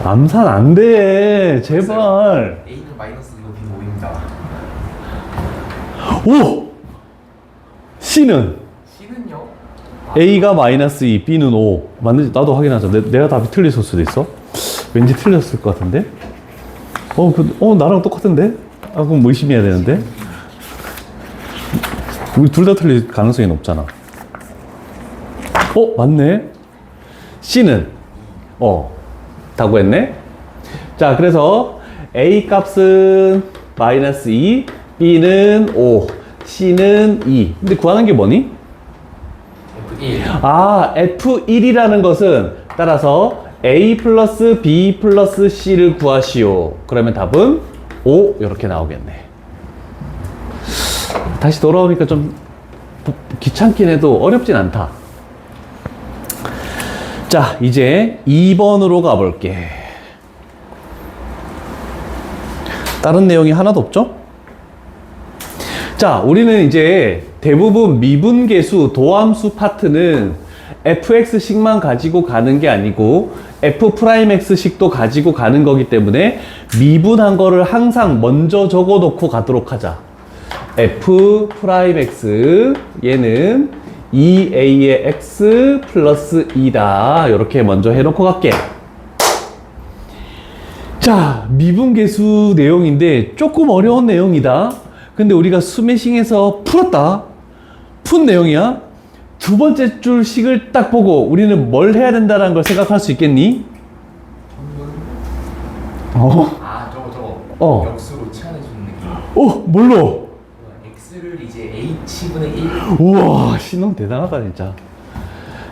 S1: 암산 안 돼. 제발.
S2: a는 마이너스이고 b는 5입니다.
S1: 오! C는?
S2: c는요?
S1: A가 마이너스 2, B는 5. 맞는지 나도 확인하자. 내가 답이 틀렸을 수도 있어. 왠지 틀렸을 것 같은데? 나랑 똑같은데? 그럼 뭐 의심해야 되는데? 우리 둘 다 틀릴 가능성이 높잖아. 맞네. C는? 다 구했네. 자, 그래서 A 값은 마이너스 2, B는 5, C는 2. 근데 구하는 게 뭐니?
S2: F1.
S1: 아, F1이라는 것은 따라서 A 플러스 B 플러스 C를 구하시오. 그러면 답은 5 이렇게 나오겠네. 다시 돌아오니까 좀 귀찮긴 해도 어렵진 않다. 자, 이제 2번으로 가볼게. 다른 내용이 하나도 없죠? 자, 우리는 이제 대부분 미분계수, 도함수 파트는 fx식만 가지고 가는 게 아니고 f'x식도 가지고 가는 거기 때문에 미분한 거를 항상 먼저 적어 놓고 가도록 하자. f'x 얘는 2a의 x 플러스 2다. 이렇게 먼저 해놓고 갈게. 자, 미분계수 내용인데 조금 어려운 내용이다. 근데 우리가 스매싱에서 풀었다. 푼 내용이야. 두 번째 줄 식을 딱 보고 우리는 뭘 해야 된다는 걸 생각할 수 있겠니?
S2: 아, 저거. 역수로 치환해주는 느낌.
S1: 뭘로?
S2: X를 이제 H분의 1.
S1: 우와, 신혼 대단하다, 진짜.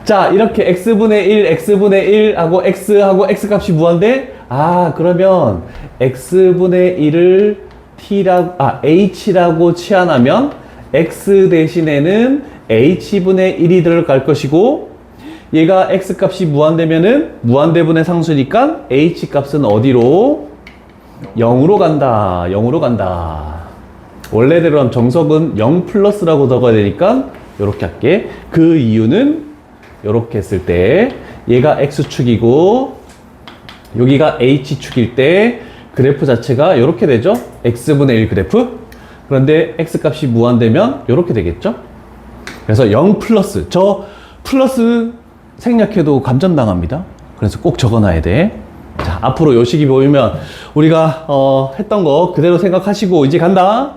S1: 자, 이렇게 x분의 1, x분의 1 하고 x하고 x값이 무한대? 아, 그러면 x분의 1을 h라고 치환하면 x 대신에는 h분의 1이 들어갈 것이고, 얘가 x값이 무한대면은 무한대분의 상수니까 h값은 어디로? 0으로 간다. 0으로 간다. 원래대로 정석은 0 플러스라고 적어야 되니까 이렇게 할게. 그 이유는 이렇게 했을 때 얘가 x축이고 여기가 h축일 때 그래프 자체가 이렇게 되죠. x분의 1 그래프. 그런데 x값이 무한되면 이렇게 되겠죠. 그래서 0 플러스. 저 플러스 생략해도 감점당합니다. 그래서 꼭 적어놔야 돼. 자, 앞으로 요 식이 보이면 우리가 했던 거 그대로 생각하시고 이제 간다.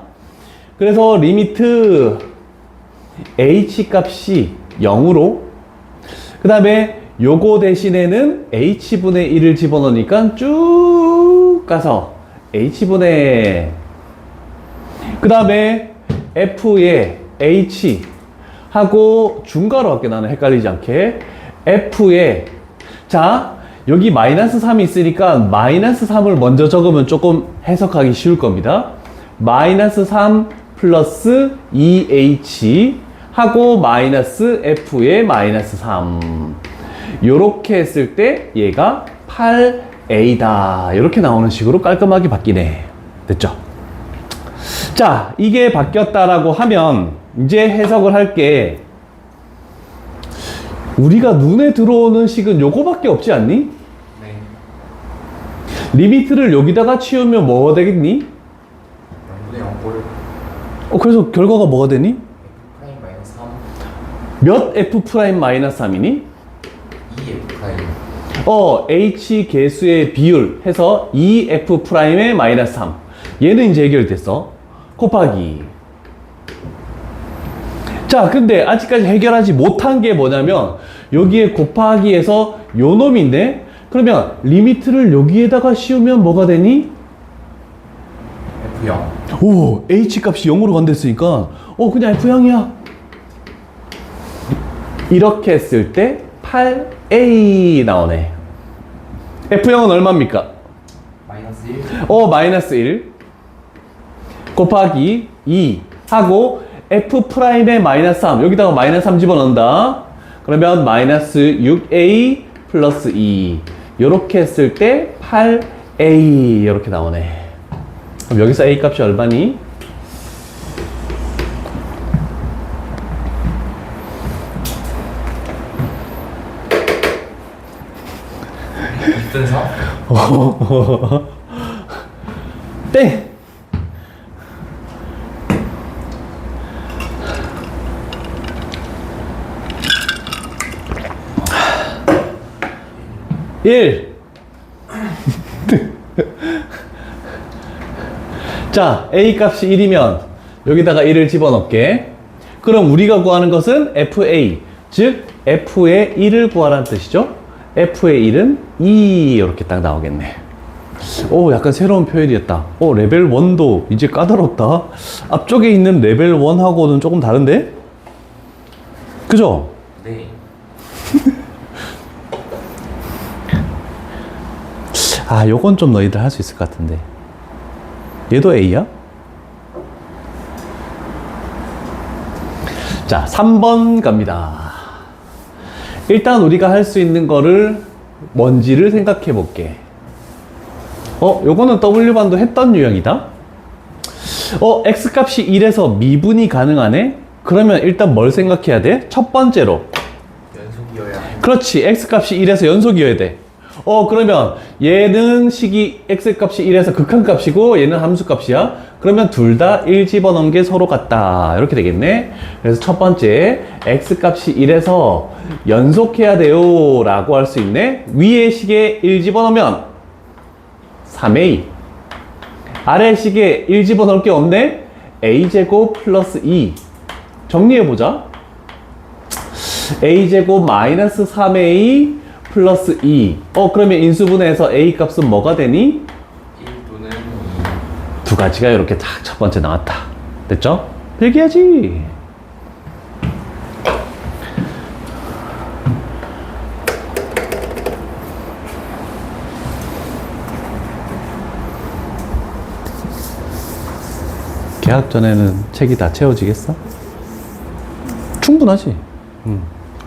S1: 그래서 리미트 h 값이 0으로, 그 다음에 요거 대신에는 h분의 1을 집어넣으니까 쭉 가서 h분의, 그 다음에 f에 h 하고 중괄호 할게. 나는 헷갈리지 않게. f에, 자, 여기 마이너스 3이 있으니까 마이너스 3을 먼저 적으면 조금 해석하기 쉬울 겁니다. 마이너스 3 플러스 2h 하고 마이너스 f에 마이너스 3. 요렇게 했을 때 얘가 8a다. 이렇게 나오는 식으로 깔끔하게 바뀌네. 됐죠? 자, 이게 바뀌었다라고 하면 이제 해석을 할게. 우리가 눈에 들어오는 식은 요거밖에 없지 않니?
S2: 네.
S1: 리미트를 여기다가 치우면 뭐가 되겠니?
S2: 0분의 0꼴.
S1: 그래서 결과가 뭐가 되니?
S2: F' 마이너스 3.
S1: 몇 f 프라임 마이너스 3이니?
S2: 2F'.
S1: h 개수의 비율 해서 2f 프라임의 마이너스 3. 얘는 이제 해결됐어. 곱하기. 자, 근데 아직까지 해결하지 못한 게 뭐냐면 여기에 곱하기에서 요 놈인데, 그러면 리미트를 여기에다가 씌우면 뭐가 되니?
S2: F0.
S1: 오, h 값이 0으로 간댔으니까 그냥 f0이야. 이렇게 했을 때 8a 나오네. f0은 얼마입니까?
S2: 마이너스 1.
S1: 마이너스 1 곱하기 2 하고 f 프라임의 마이너스 3, 여기다가 마이너스 3 집어넣는다. 그러면 마이너스 6a 플러스 2. 요렇게 했을 때 8a 이렇게 나오네. 그럼 여기서 a 값이 얼마니?
S2: 있던서?
S1: 땡! 일. 자, a 값이 1이면 여기다가 1을 집어넣게. 그럼 우리가 구하는 것은 fa, 즉 f의 1을 구하라는 뜻이죠. F의 1은 2 이렇게 딱 나오겠네. 오, 약간 새로운 표현이었다. 레벨 1도 이제 까다롭다. 앞쪽에 있는 레벨 1하고는 조금 다른데? 그죠?
S2: 네.
S1: 아, 요건 좀 너희들 할 수 있을 것 같은데. 얘도 A야? 자, 3번 갑니다. 일단 우리가 할 수 있는 거를 뭔지를 생각해 볼게. 요거는 W반도 했던 유형이다. X값이 1에서 미분이 가능하네? 그러면 일단 뭘 생각해야 돼? 첫 번째로.
S2: 연속이어야 하는.
S1: 그렇지. X값이 1에서 연속이어야 돼. 그러면 얘는 식이 X값이 1에서 극한값이고 얘는 함수값이야. 그러면 둘 다 1 집어넣은 게 서로 같다. 이렇게 되겠네. 그래서 첫 번째, X값이 1에서 연속해야 돼요. 라고 할 수 있네. 위에 식에 1 집어넣으면 3A. 아래 식에 1 집어넣을 게 없네. A제곱 플러스 2. 정리해보자. A제곱 마이너스 3A 플러스 2. 그러면 인수분해해서 A 값은 뭐가 되니?
S2: 1 또는 2.
S1: 두 가지가 이렇게 딱 첫 번째 나왔다. 됐죠? 필기하지. 개학 전에는 책이 다 채워지겠어? 충분하지.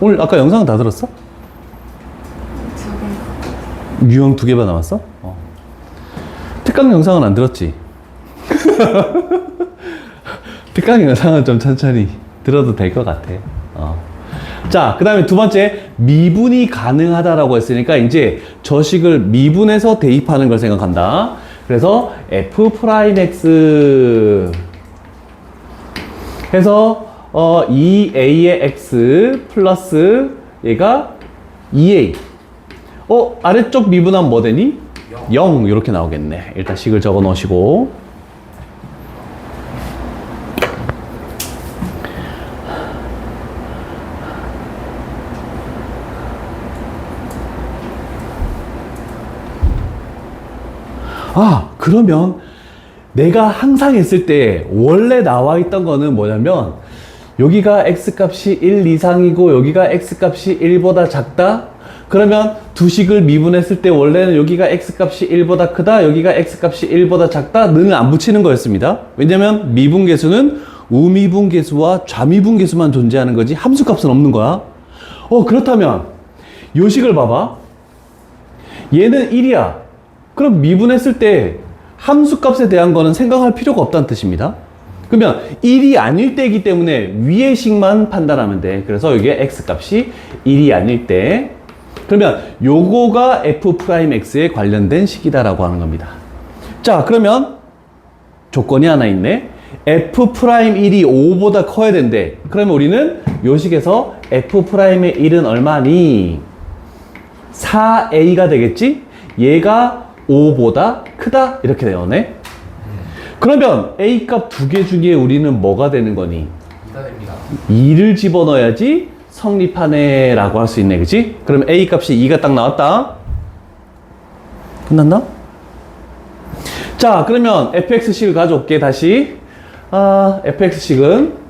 S1: 오늘 아까 영상 다 들었어? 유형 2개만 남았어? 특강 영상은 안 들었지? 특강 영상은 좀 천천히 들어도 될 것 같아. 자, 그 다음에 두 번째, 미분이 가능하다라고 했으니까 이제 저식을 미분해서 대입하는 걸 생각한다. 그래서 F'X 해서 2A의 X 플러스 얘가 2A. 아래쪽 미분하면 뭐 되니? 0 이렇게 나오겠네. 일단 식을 적어 놓으시고. 그러면 내가 항상 했을 때 원래 나와 있던 거는 뭐냐면 여기가 X값이 1 이상이고 여기가 X값이 1보다 작다? 그러면 두 식을 미분했을 때 원래는 여기가 X값이 1보다 크다, 여기가 X값이 1보다 작다, 는을 안 붙이는 거였습니다. 왜냐면 미분계수는 우미분계수와 좌미분계수만 존재하는 거지 함수값은 없는 거야. 그렇다면 요 식을 봐봐. 얘는 1이야. 그럼 미분했을 때 함수값에 대한 거는 생각할 필요가 없다는 뜻입니다. 그러면 1이 아닐 때이기 때문에 위의 식만 판단하면 돼. 그래서 여기에 X값이 1이 아닐 때, 그러면 요거가 F'X에 관련된 식이다라고 하는 겁니다. 자, 그러면 조건이 하나 있네. F'1이 5보다 커야 된대. 그러면 우리는 요 식에서 F'의 1은 얼마니? 4A가 되겠지? 얘가 5보다 크다? 이렇게 되었네. 그러면 A 값 두 개 중에 우리는 뭐가 되는 거니?
S2: 2가 됩니다.
S1: 2를 집어넣어야지 성립하네 라고 할 수 있네. 그치? 그럼 A 값이 2가 딱 나왔다. 끝났나? 자, 그러면 fx식을 가져올게. 다시 fx식은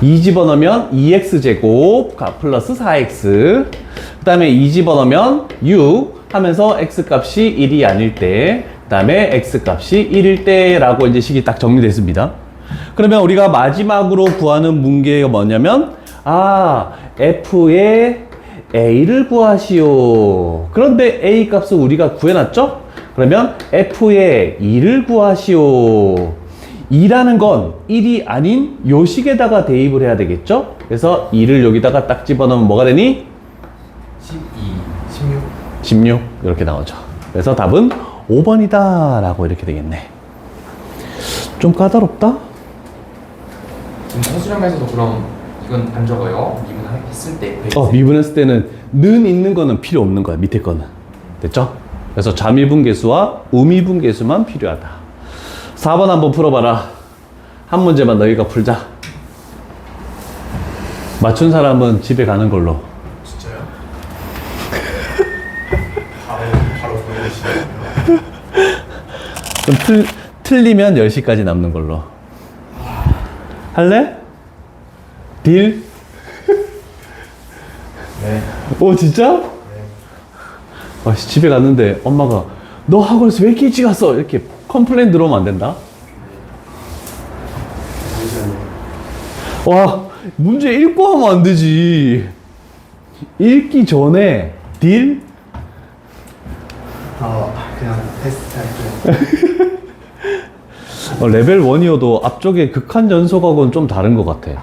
S1: 2 집어넣으면 2x제곱 플러스 4x, 그 다음에 2 집어넣으면 6 하면서 x값이 1이 아닐 때, 그 다음에 x값이 1일 때라고 이제 식이 딱 정리됐습니다. 그러면 우리가 마지막으로 구하는 문제가 뭐냐면 f의 a를 구하시오. 그런데 a 값을 우리가 구해놨죠? 그러면 f의 2를 구하시오. 2라는 건 1이 아닌 요 식에다가 대입을 해야 되겠죠? 그래서 2를 여기다가 딱 집어넣으면 뭐가 되니?
S2: 12, 16.
S1: 16 이렇게 나오죠. 그래서 답은 5번이다 라고 이렇게 되겠네. 좀 까다롭다?
S2: 지금 서술형에서도 그럼 이건 안 적어요? 미분했을 때.
S1: 미분했을 때는 는 있는 거는 필요 없는 거야. 밑에 거는. 됐죠? 그래서 좌미분계수와 우미분계수만 필요하다. 4번 한번 풀어봐라. 한 문제만 너희가 풀자. 맞춘 사람은 집에 가는 걸로. 좀 틀리면 10시까지 남는 걸로. 할래? 딜?
S2: 네.
S1: 오, 진짜?
S2: 네.
S1: 아, 집에 갔는데 엄마가 너 학원에서 왜 이렇게 일찍 왔어? 이렇게 컴플레인 들어오면 안 된다?
S2: 잠시만요.
S1: 와, 문제 읽고 하면 안 되지. 읽기 전에 딜?
S2: 그냥 테스트 할게요.
S1: 레벨 1이어도 앞쪽에 극한 연속하고는 좀 다른 것 같아.